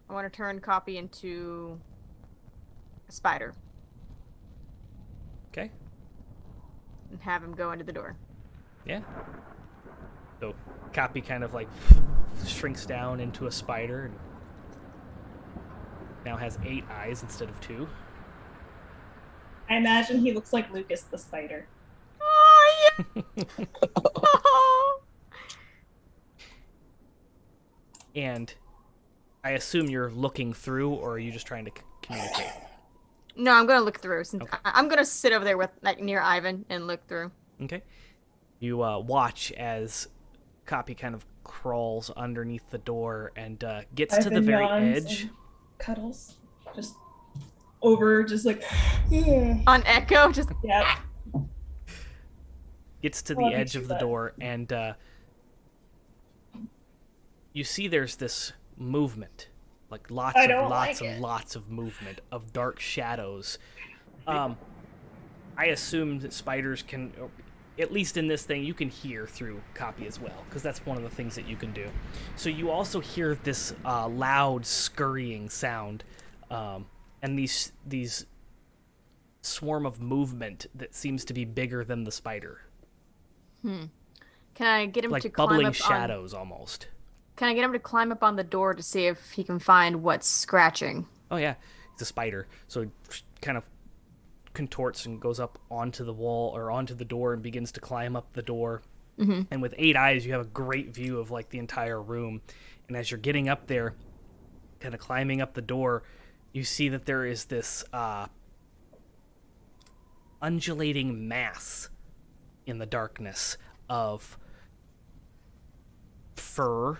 I want to turn Copy into a spider Okay. and have him go into the door. Yeah. So, Copy kind of like shrinks down into a spider and now has 8 eyes instead of 2. I imagine he looks like Lucas the spider. Oh yeah. And I assume you're looking through, or are you just trying to communicate? No, I'm gonna look through. Since Okay. I'm gonna sit over there with like near Ivan and look through. Okay. You watch as Copy kind of crawls underneath the door and gets to the very edge. And cuddles. Just over, just like, On Echo, just yeah. Gets to the Love you edge too, of the bud. door, and you see there's this movement, like lots I of don't lots like and it. lots of movement of dark shadows. I assume that spiders can, or at least in this thing, you can hear through Copy as well, because that's one of the things that you can do. So you also hear this loud scurrying sound, and these swarm of movement that seems to be bigger than the spider, can I get him to like climb bubbling up shadows almost. Can I get him to climb up on the door to see if he can find what's scratching? Oh yeah, it's a spider. So it kind of contorts and goes up onto the wall or onto the door and begins to climb up the door. And with 8 eyes, you have a great view of like the entire room. And as you're getting up there, kind of climbing up the door, you see that there is this undulating mass in the darkness of fur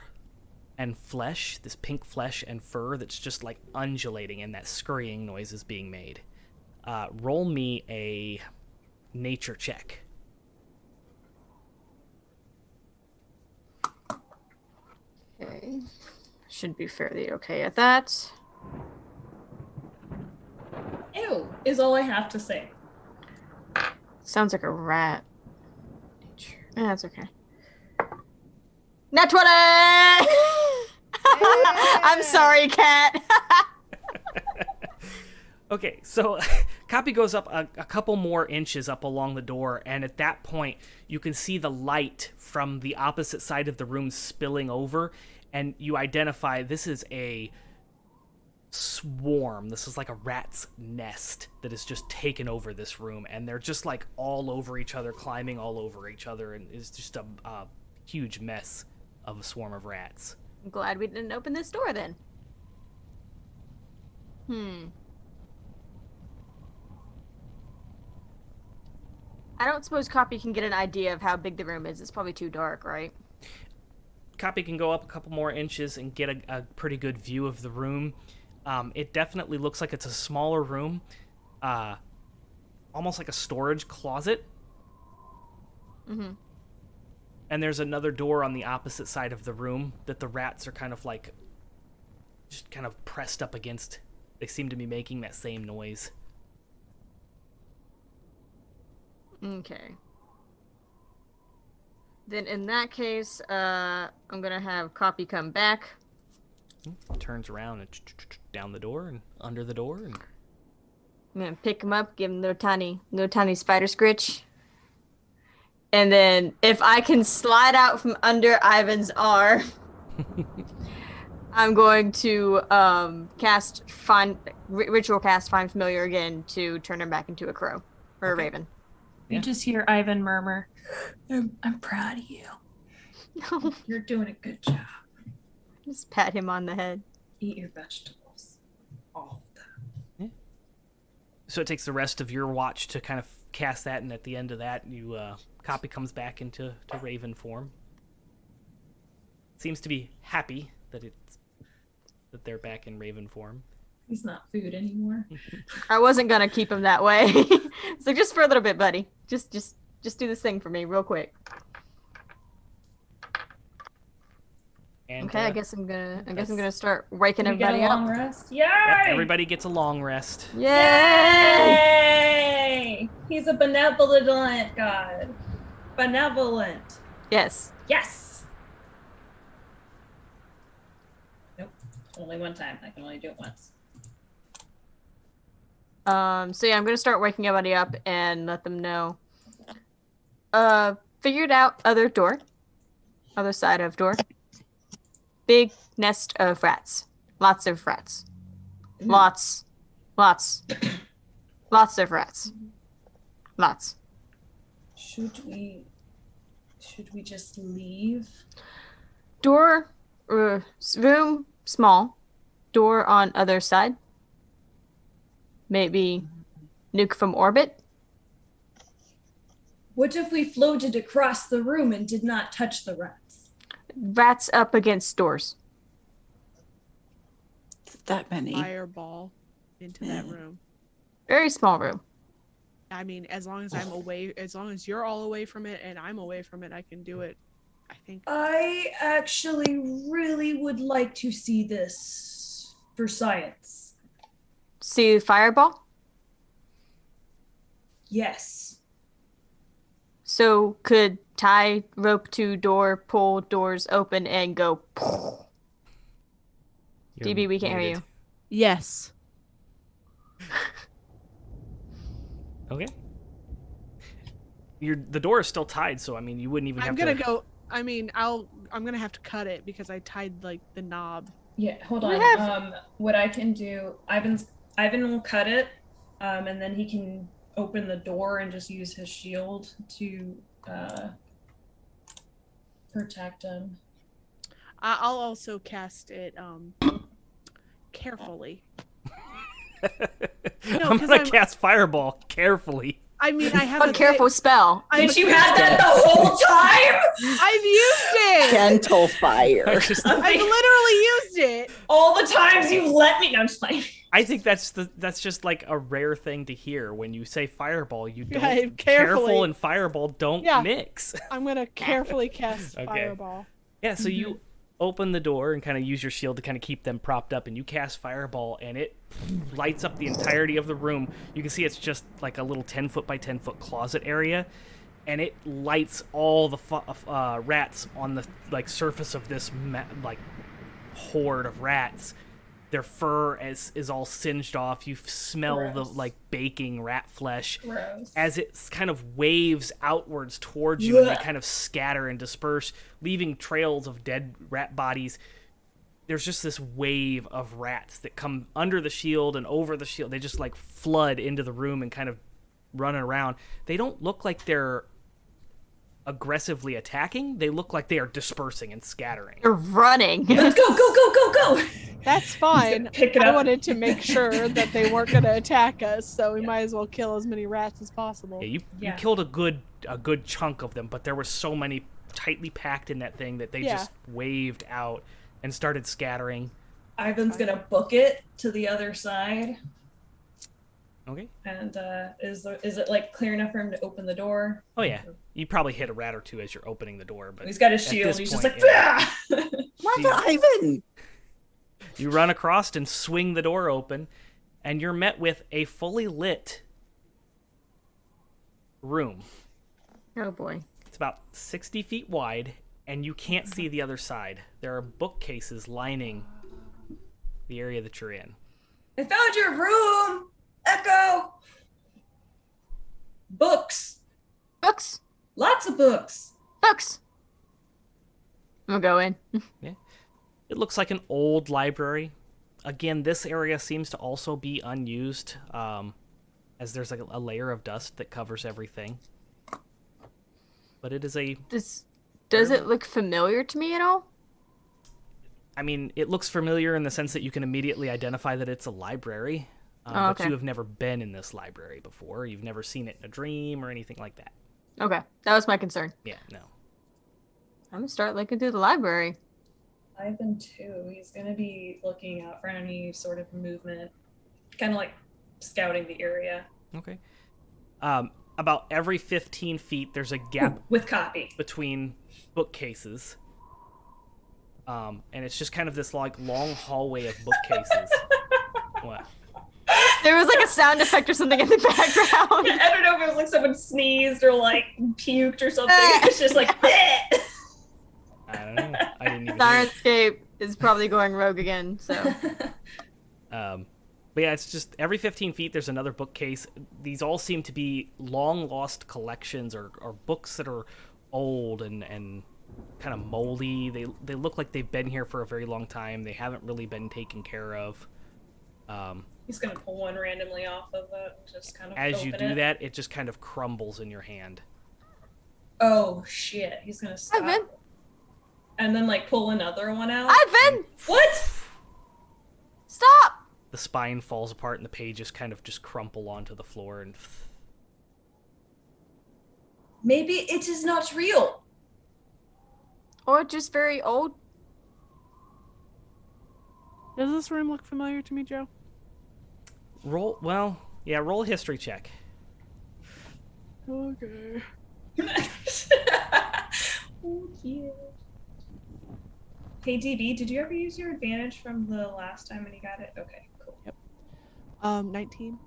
and flesh, this pink flesh and fur that's just like undulating, and that scurrying noise is being made. Roll me a nature check. Okay. Should be fairly okay at that. Ew, is all I have to say. Sounds like a rat. That's okay. Nat 20! I'm sorry, cat. Okay, so Copy goes up a couple more inches up along the door, and at that point, you can see the light from the opposite side of the room spilling over, and you identify this is a swarm. This is like a rat's nest that has just taken over this room, and they're just like all over each other, climbing all over each other, and it's just a huge mess of a swarm of rats. I'm glad we didn't open this door then. I don't suppose Copy can get an idea of how big the room is. It's probably too dark, right? Copy can go up a couple more inches and get a pretty good view of the room. It definitely looks like it's a smaller room, almost like a storage closet. And there's another door on the opposite side of the room that the rats are kind of like just kind of pressed up against. They seem to be making that same noise. Okay. Then in that case, I'm gonna have Copy come back. Turns around and down the door and under the door and I'm gonna pick him up, give him a little tiny spider scritch. And then if I can slide out from under Ivan's arm, I'm going to ritual cast Find Familiar again to turn him back into a crow or a raven. You just hear Ivan murmur, I'm proud of you. You're doing a good job. Just pat him on the head. Eat your vegetables. All of them. so it takes the rest of your watch to kind of cast that, and at the end of that, you Copy comes back into raven form. Seems to be happy that they're back in raven form. He's not food anymore. I wasn't gonna keep him that way. So just for a little bit, buddy. Just do this thing for me real quick. And, Okay, I guess I'm gonna start waking Can we get everybody a long up. rest? Yay! Yep, everybody gets a long rest. Yay! Yay! He's a benevolent god. Benevolent. Yes. Yes. Nope. Only one time. I can only do it once. So yeah, I'm gonna start waking everybody up and let them know. Figured out other side of door. Big nest of rats. Lots of rats. Lots of rats. Lots. Should we just leave? Door, room, small. Door on other side. Maybe nuke from orbit. What if we floated across the room and did not touch the rats? Rats up against doors. That many. Fireball into that room. Very small room. I mean, as long as I'm away, as long as you're all away from it and I'm away from it, I can do it. I think. I actually really would like to see this for science. See fireball? Yes. So could tie rope to door, pull doors open, and go. You're DB, we can't hear muted. you. Yes. Okay. The door is still tied, so I mean, you wouldn't even have I'm gonna to. go. I mean, I'm gonna have to cut it because I tied like the knob. Yeah, hold We on. have- What I can do, Ivan will cut it, and then he can open the door and just use his shield to protect him. I'll also cast it carefully. I'm 'cause gonna I'm- cast fireball carefully. I mean, I have A careful spell. Did you have that the whole time? I've used it. Gentle fire. I've literally used it. All the times you let me. No, I'm just playing. I think that's just like a rare thing to hear when you say fireball. You don't Yeah, careful carefully. and fireball don't Yeah. mix. I'm gonna carefully cast Okay. fireball. Yeah, so you open the door and kind of use your shield to kind of keep them propped up, and you cast fireball, and it lights up the entirety of the room. You can see it's just like a little 10-foot by 10-foot closet area, and it lights all the rats on the like surface of this like horde of rats. Their fur is all singed off. You smell the Gross. like baking rat flesh Gross. as it kind of waves outwards towards you, and they kind of scatter and disperse, leaving trails of dead rat bodies. There's just this wave of rats that come under the shield and over the shield. They just like flood into the room and kind of running around. They don't look like they're aggressively attacking. They look like they are dispersing and scattering. You're running. Let's go. That's fine. Pick it I up. wanted to make sure that they weren't gonna attack us, so we might as well kill as many rats as possible. Yeah, you Yeah. killed a good chunk of them, but there were so many tightly packed in that thing that they just waved out and started scattering. Ivan's gonna book it to the other side. Okay. And is it like clear enough for him to open the door? Oh yeah, you probably hit a rat or two as you're opening the door, but He's got his at shield. this He's point, just like, yeah. "Ah!" Mother Ivan! You run across and swing the door open, and you're met with a fully lit room. Oh boy. It's about 60 feet wide, and you can't see the other side. There are bookcases lining the area that you're in. I found your room, Echo. Books, Books. lots of books. Books. I'm gonna go in. It looks like an old library. Again, this area seems to also be unused, as there's like a layer of dust that covers everything. But it is a... Does it look familiar to me at all? I mean, it looks familiar in the sense that you can immediately identify that it's a library. But you have never been in this library before. You've never seen it in a dream or anything like that. Okay, that was my concern. Yeah, no. I'm gonna start looking through the library. Ivan too. He's gonna be looking out for any sort of movement, kind of like scouting the area. Okay. About every 15 feet, there's a gap with copy between bookcases. And it's just kind of this like long hallway of bookcases. What? There was like a sound effect or something in the background. I don't know if it was like someone sneezed or like puked or something. It's just like. I don't know. I didn't even. Sirenscape is probably going rogue again. So. But yeah, it's just every 15 feet there's another bookcase. These all seem to be long lost collections or books that are old and kind of moldy. They look like they've been here for a very long time. They haven't really been taken care of. He's gonna pull one randomly off of it and just kind of. As you open do it. that, it just kind of crumbles in your hand. Oh shit! He's gonna stop. Ivan. And then like pull another one out. Ivan! What? Stop! The spine falls apart and the pages kind of just crumple onto the floor and... Maybe it is not real. Or just very old. Does this room look familiar to me, Joe? roll a history check. Okay. Oh, yeah. Hey DB, did you ever use your advantage from the last time when you got it? Okay, cool. Yep. 19.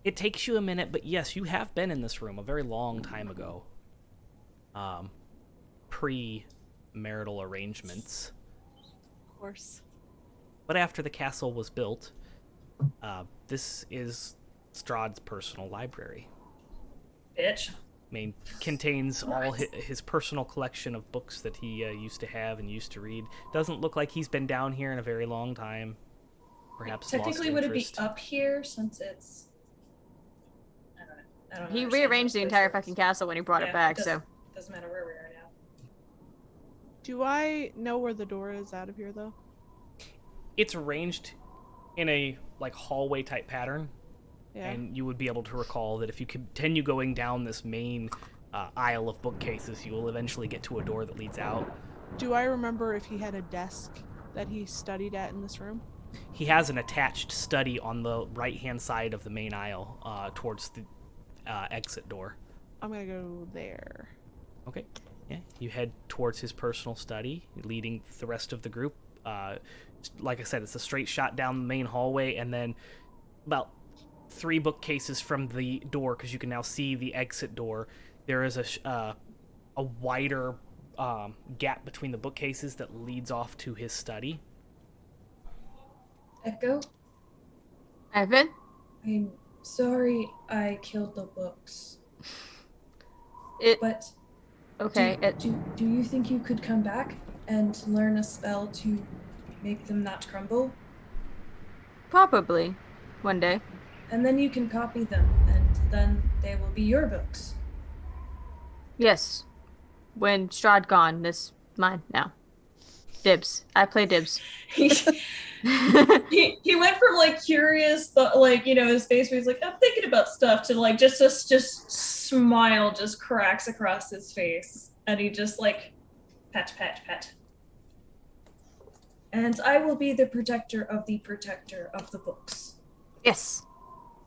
It takes you a minute, but yes, you have been in this room a very long time ago. Pre-marital arrangements. Of course. But after the castle was built, this is Strahd's personal library. Bitch. I mean, contains all his personal collection of books that he used to have and used to read. Doesn't look like he's been down here in a very long time. Perhaps Technically, lost would it be interest. up here since it's? I don't know. He rearranged the entire fucking castle when he brought it back, so. Doesn't matter where we are now. Do I know where the door is out of here, though? It's arranged in a like hallway type pattern. Yeah. And you would be able to recall that if you continue going down this main aisle of bookcases, you will eventually get to a door that leads out. Do I remember if he had a desk that he studied at in this room? He has an attached study on the right-hand side of the main aisle towards the exit door. I'm gonna go there. Okay. Yeah. You head towards his personal study, leading the rest of the group. Like I said, it's a straight shot down the main hallway, and then about 3 bookcases from the door, because you can now see the exit door. There is a wider gap between the bookcases that leads off to his study. Echo, Ivan? I'm sorry I killed the books. But Okay. do you think you could come back and learn a spell to make them not crumble? Probably. One day. And then you can copy them, and then they will be your books. Yes. When Strahd gone, this mine now. Dibs. I play dibs. He went from like curious, but like, you know, his face where he's like, I'm thinking about stuff, to like just smile just cracks across his face, and he just like pat. And I will be the protector of the books. Yes.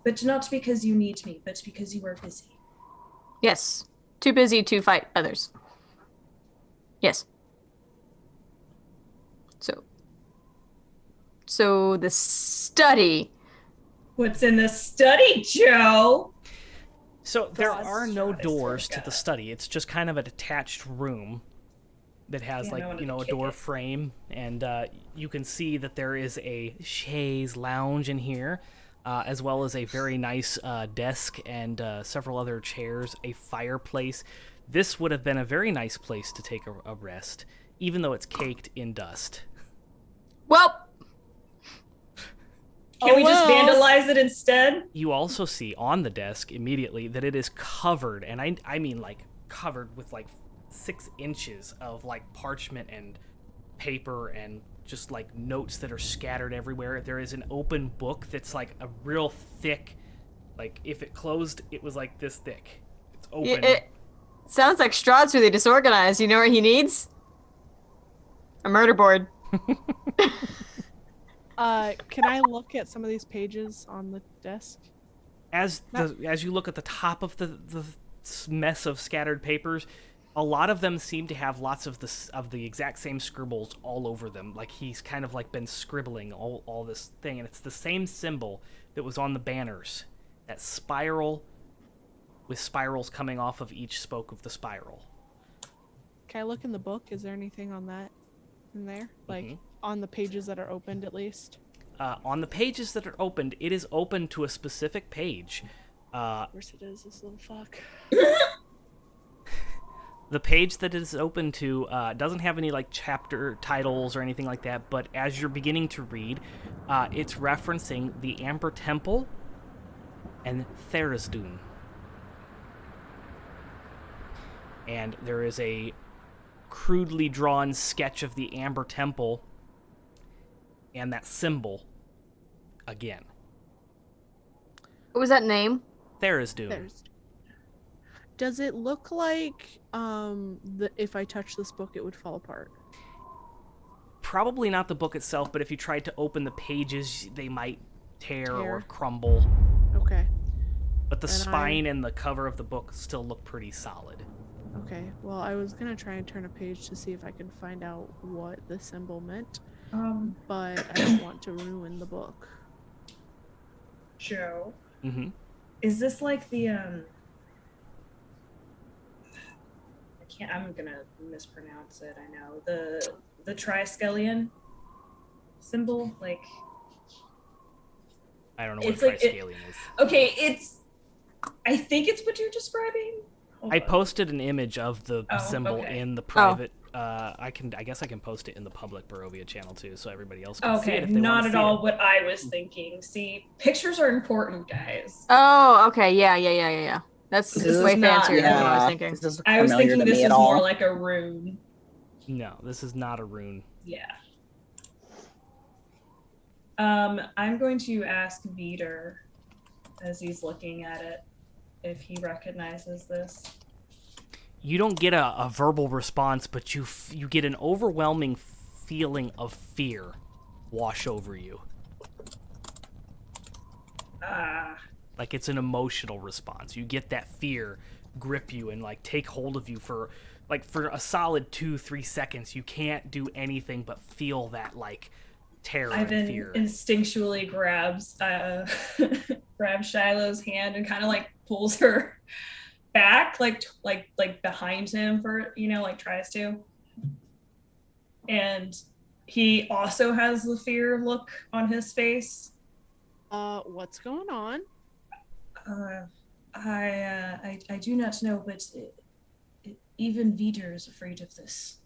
But not because you need me, but because you are busy. Yes. Too busy to fight others. Yes. So the study. What's in the study, Joe? So there Thoughts? are no Strahd, I doors swear to to the God. study. It's just kind of a detached room that has Damn, I wanted to a kick door it. frame, and you can see that there is a chaise lounge in here, as well as a very nice desk and several other chairs, a fireplace. This would have been a very nice place to take a rest, even though it's caked in dust. Well, Can we just well. vandalize it instead? You also see on the desk immediately that it is covered, and I mean like covered with like 6 inches of like parchment and paper and just like notes that are scattered everywhere. There is an open book that's like a real thick, like if it closed, it was like this thick. It's open. it sounds like Strahd's really disorganized. You know what he needs? A murder board. Can I look at some of these pages on the desk? As you look at the top of the mess of scattered papers, a lot of them seem to have lots of the exact same scribbles all over them. Like he's kind of like been scribbling all this thing, and it's the same symbol that was on the banners. That spiral with spirals coming off of each spoke of the spiral. Can I look in the book? Is there anything on that in there? Like Mhm. on the pages that are opened at least? On the pages that are opened, it is open to a specific page. Of course it is, this little fuck. The page that is open to doesn't have any like chapter titles or anything like that, but as you're beginning to read, it's referencing the Amber Temple and Therisdun. And there is a crudely drawn sketch of the Amber Temple and that symbol again. What was that name? Therisdun. There's. Does it look like if I touch this book it would fall apart? Probably not the book itself, but if you tried to open the pages, they might tear. Or Tear. crumble. Okay. But the And spine and the cover of the book still look pretty solid. Okay. Well, I was gonna try and turn a page to see if I could find out what the symbol meant, but I don't want to ruin the book. Joe, Mm-hmm. is this like the I'm gonna mispronounce it, I know. The triskelion symbol? Like I don't know what It's like it- triskelion is. okay, I think it's what you're describing. Hold I on. posted an image of the Oh, symbol okay. in the private. I guess I can post it in the public Barovia channel too, so everybody else can see Okay, it if they not want to at see all it. what I was thinking. See, pictures are important, guys. Oh, okay. Yeah. That's This is way not- fancier than what I was Yeah, thinking. this is I was familiar thinking to this me is at all. more like a rune. No, this is not a rune. Yeah. I'm going to ask Veeder as he's looking at it if he recognizes this. You don't get a verbal response, but you get an overwhelming feeling of fear wash over you. Ah, Like it's an emotional response. You get that fear grip you and like take hold of you for a solid 2-3 seconds. You can't do anything but feel that like terror and Ivan fear. instinctually grabs grabs Shiloh's hand and kind of like pulls her back, like behind him for like tries to. And he also has the fear look on his face. What's going on? I do not know, but even Veeder is afraid of this.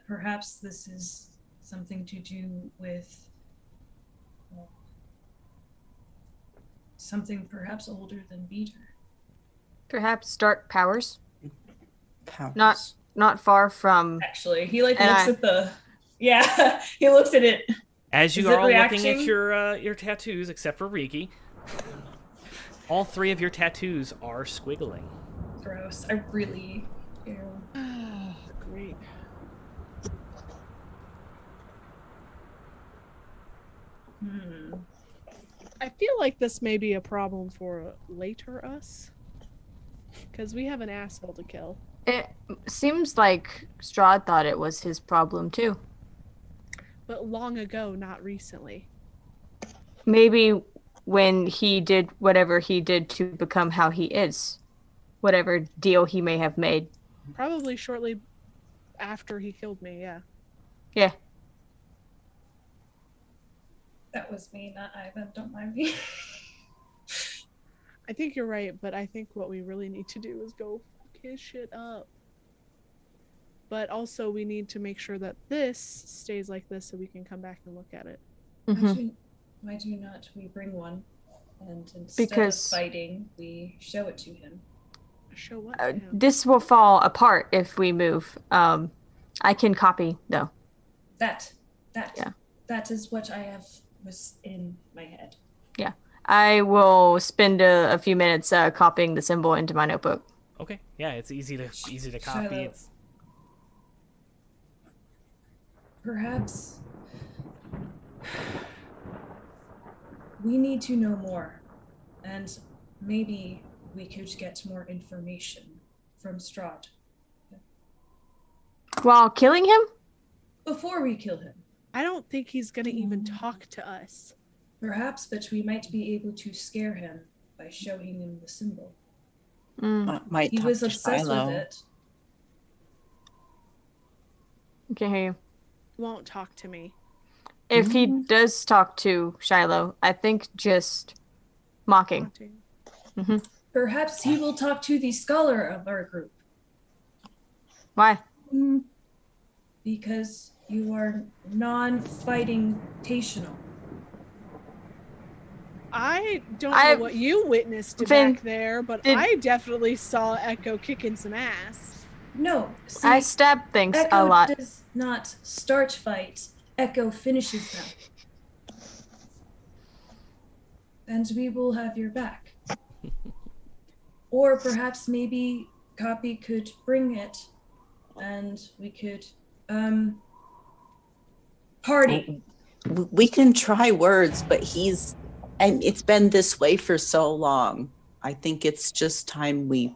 Perhaps this is something to do with something perhaps older than Veeder. Perhaps dark powers. Powers. Not far from. Actually, he like And looks I- at the he looks at it. As you Is it are all looking at reaction? your tattoos, except for Riki, all 3 of your tattoos are squiggling. Gross. I really ew. Great. I feel like this may be a problem for later us. Because we have an asshole to kill. It seems like Strahd thought it was his problem too. But long ago, not recently. Maybe when he did whatever he did to become how he is. Whatever deal he may have made. Probably shortly after he killed me, yeah. Yeah. That was me, not Ivan. Don't mind me. I think you're right, but I think what we really need to do is go fuck his shit up. But also, we need to make sure that this stays like this so we can come back and look at it. Mhm. Why do not we bring one? And instead Because- of fighting, we show it to him. Show what to him? This will fall apart if we move. I can copy, though. That Yeah. that is what I have was in my head. I will spend a few minutes copying the symbol into my notebook. Okay, yeah, it's easy to copy. Shiloh. It's Perhaps we need to know more, and maybe we could get more information from Strahd While killing him? before we kill him. I don't think he's gonna even talk to us. Perhaps, but we might be able to scare him by showing him the symbol. Might He talk was to obsessed Shiloh. with it. I can't hear you. Won't talk to me. If he does talk to Shiloh, I think just mocking. Wanting. Perhaps he will talk to the scholar of our group, Why? because you are non-fighting tational. I don't I- know what you witnessed Finn, back there, but did- I definitely saw Echo kicking some ass. No, see, I stab things Echo a lot. does not start fights. Echo finishes them. And we will have your back. Or perhaps maybe Copy could bring it and we could party. We can try words, but and it's been this way for so long. I think it's just time we.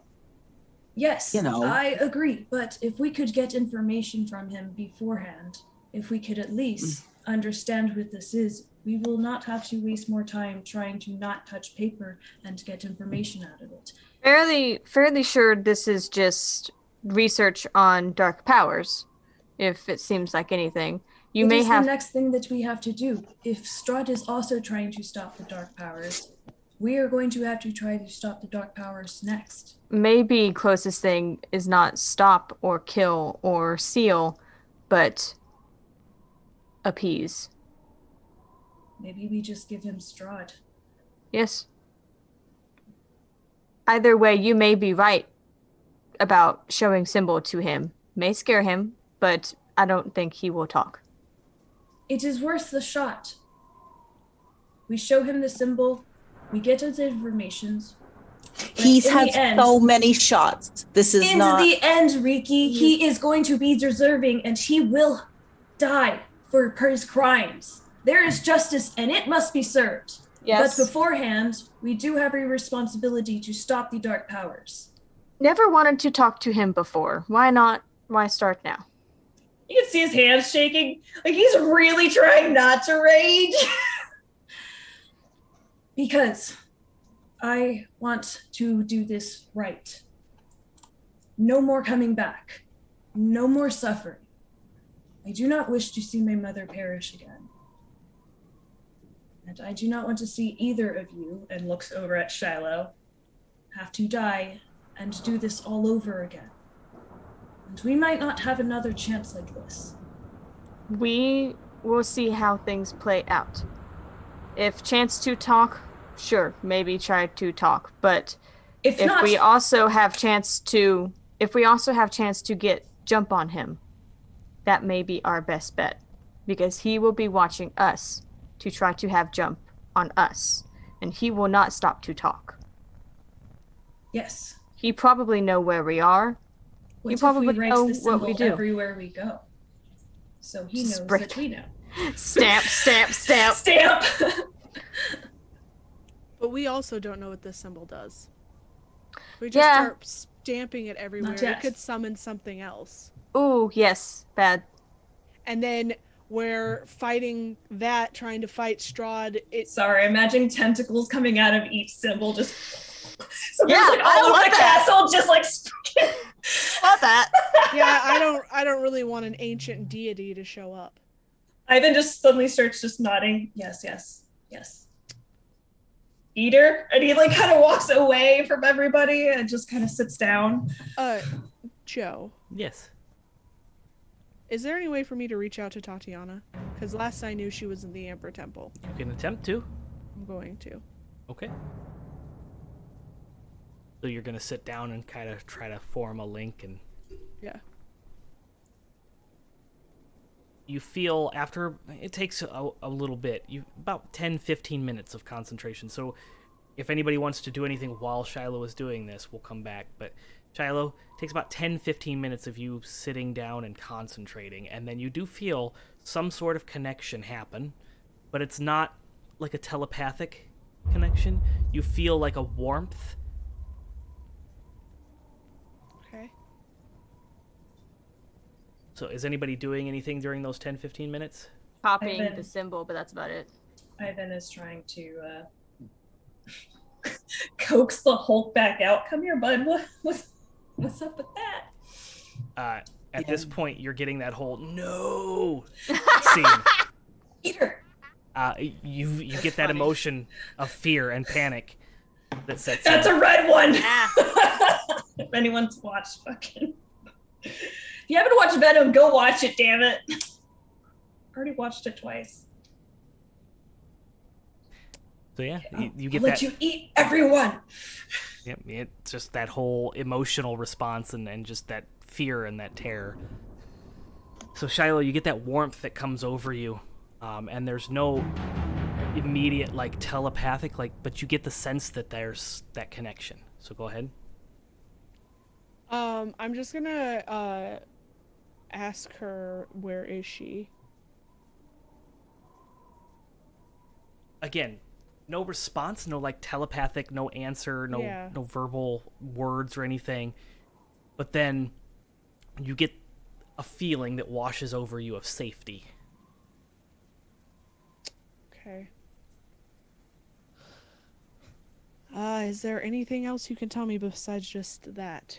Yes, You know. I agree. But if we could get information from him beforehand, if we could at least understand what this is, we will not have to waste more time trying to not touch paper and get information out of it. Fairly sure this is just research on dark powers, if it seems like anything. You It may is have the next thing that we have to do. If Strahd is also trying to stop the dark powers, we are going to have to try to stop the dark powers next. maybe closest thing is not stop or kill or seal, but appease. Maybe we just give him Strahd. Yes. Either way, you may be right about showing symbol to him. May scare him, but I don't think he will talk. It is worth the shot. We show him the symbol, we get his informations. He's in had the end- so many shots. This is In not. the end, Riki, he is going to be deserving and he will die for his crimes. There is justice and it must be served. Yes. But beforehand, we do have a responsibility to stop the dark powers. Never wanted to talk to him before. Why not? Why start now? You can see his hands shaking. Like he's really trying not to rage. Because I want to do this right. No more coming back. No more suffering. I do not wish to see my mother perish again. And I do not want to see either of you, and looks over at Shiloh, have to die and do this all over again. And we might not have another chance like this. We will see how things play out. If chance to talk, sure, maybe try to talk. But If if not, we also have chance to get jump on him, that may be our best bet. Because he will be watching us to try to have jump on us. And he will not stop to talk. yes. He probably know where we are. What You if probably we write know the what we symbol do. everywhere we go? So he knows Spread. that we know. Stamp, stamp, stamp. Stamp. But we also don't know what this symbol does. We just Yeah. start stamping it everywhere. Not It yet. could summon something else. Ooh, yes, bad. And then where fighting that, trying to fight Strahd, Sorry, imagine tentacles coming out of each symbol, just so Yeah, there's like I all over love the that. castle, just like Love that. yeah, I don't really want an ancient deity to show up. Ivan just suddenly starts just nodding. Yes, yes, yes. Eater, and he like kind of walks away from everybody and just kind of sits down. Joe, Yes. is there any way for me to reach out to Tatiana? Because last I knew she was in the Amber Temple. You can attempt to. I'm going to. Okay. So you're gonna sit down and kind of try to form a link, and Yeah. you feel after it takes a little bit, about 10-15 minutes of concentration. So if anybody wants to do anything while Shiloh is doing this, we'll come back. But Shiloh, it takes about 10-15 minutes of you sitting down and concentrating, and then you do feel some sort of connection happen, but it's not like a telepathic connection. You feel like a warmth. Okay. So is anybody doing anything during those 10-15 minutes? Copying Ivan. the symbol, but that's about it. Ivan is trying to coax the Hulk back out. Come here, bud. What's up with that? At this point, you're getting that whole no scene. Eater. You get that emotion of fear and panic that sets That's in. a red one. Ah. If anyone's watched fucking, if you haven't watched Venom, go watch it. Damn it. Already watched it twice. So yeah, you get I'll that. let you eat everyone. Yeah, it's just that whole emotional response and just that fear and that terror. So Shiloh, you get that warmth that comes over you, and there's no immediate like telepathic but you get the sense that there's that connection. So go ahead. I'm just gonna ask her, where is she? Again, no response, no like telepathic, no answer, no verbal words or anything. But then you get a feeling that washes over you of safety. Okay. Is there anything else you can tell me besides just that?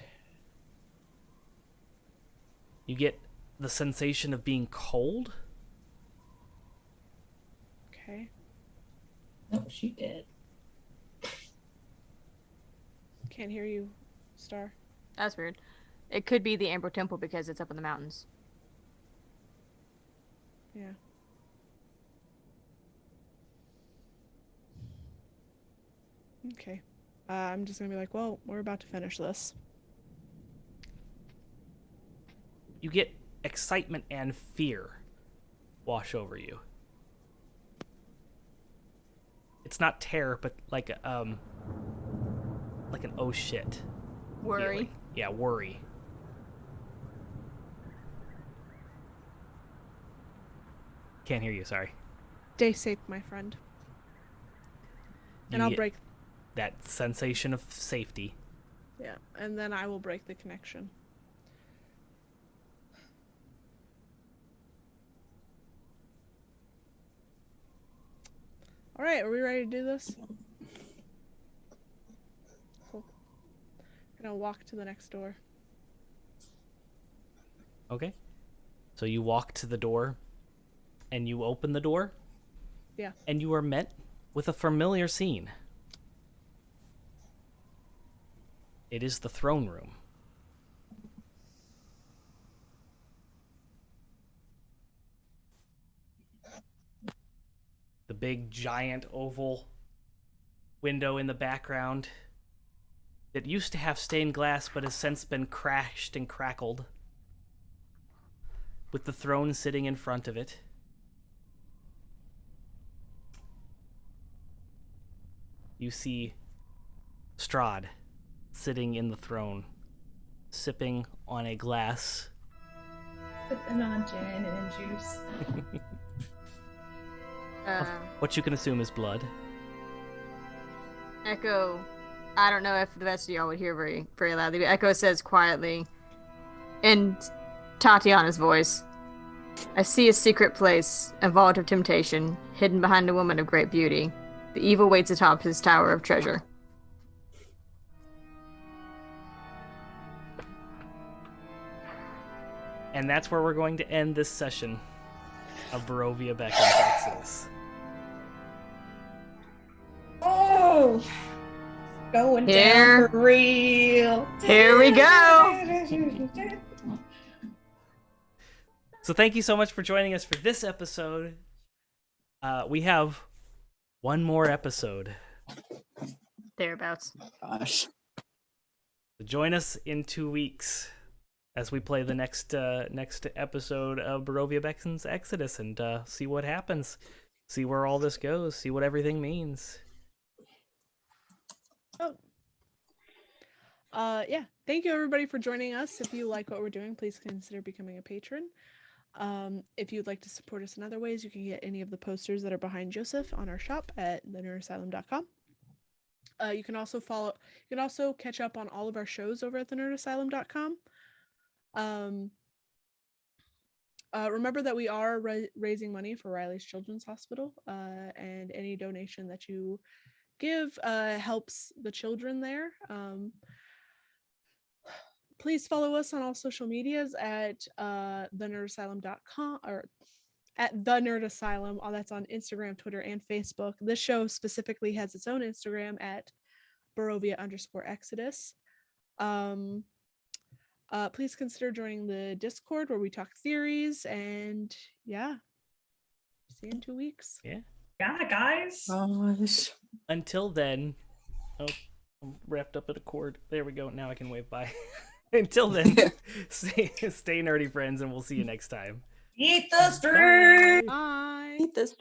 You get the sensation of being cold. Okay. No, she did. Can't hear you, Star. That's weird. It could be the Amber Temple because it's up in the mountains. Yeah. Okay. I'm just gonna be like, well, we're about to finish this. You get excitement and fear wash over you. It's not terror, but like an oh shit Worry. feeling. Yeah, worry. Can't hear you, sorry. Stay safe, my friend. And You I'll get break. that sensation of safety. Yeah, and then I will break the connection. All right, are we ready to do this? Cool. I'm gonna walk to the next door. Okay. So you walk to the door and you open the door. Yeah. And you are met with a familiar scene. It is the throne room. The big giant oval window in the background that used to have stained glass but has since been crashed and crackled, with the throne sitting in front of it. You see Strahd sitting in the throne, sipping on a glass. Sipping on gin and juice. What you can assume is blood. Echo, I don't know if the rest of y'all would hear very, very loudly, but Echo says quietly, in Tatiana's voice, I see a secret place, a vault of temptation, hidden behind a woman of great beauty. The evil waits atop his tower of treasure. And that's where we're going to end this session of Barovia Beckons Exodus. Oh, going Here. down for real. Here we go. So thank you so much for joining us for this episode. We have one more episode. Thereabouts. Gosh. So join us in 2 weeks as we play the next episode of Barovia Beckons Exodus and see what happens. See where all this goes. See what everything means. Yeah, thank you everybody for joining us. If you like what we're doing, please consider becoming a patron. If you'd like to support us in other ways, you can get any of the posters that are behind Joseph on our shop at thenerdasylum.com. You can also catch up on all of our shows over at thenerdasylum.com. Remember that we are raising money for Riley's Children's Hospital, and any donation that you give helps the children there. Please follow us on all social medias at thenerdasylum.com or at the Nerd Asylum. All that's on Instagram, Twitter, and Facebook. This show specifically has its own Instagram at Barovia_Exodus. Please consider joining the Discord where we talk theories, and yeah, see you in 2 weeks. Yeah. Yeah, guys. Gosh. Until then, I'm wrapped up in a cord. There we go. Now I can wave bye. Until then, stay nerdy, friends, and we'll see you next time. Eat the street. Bye. Eat this.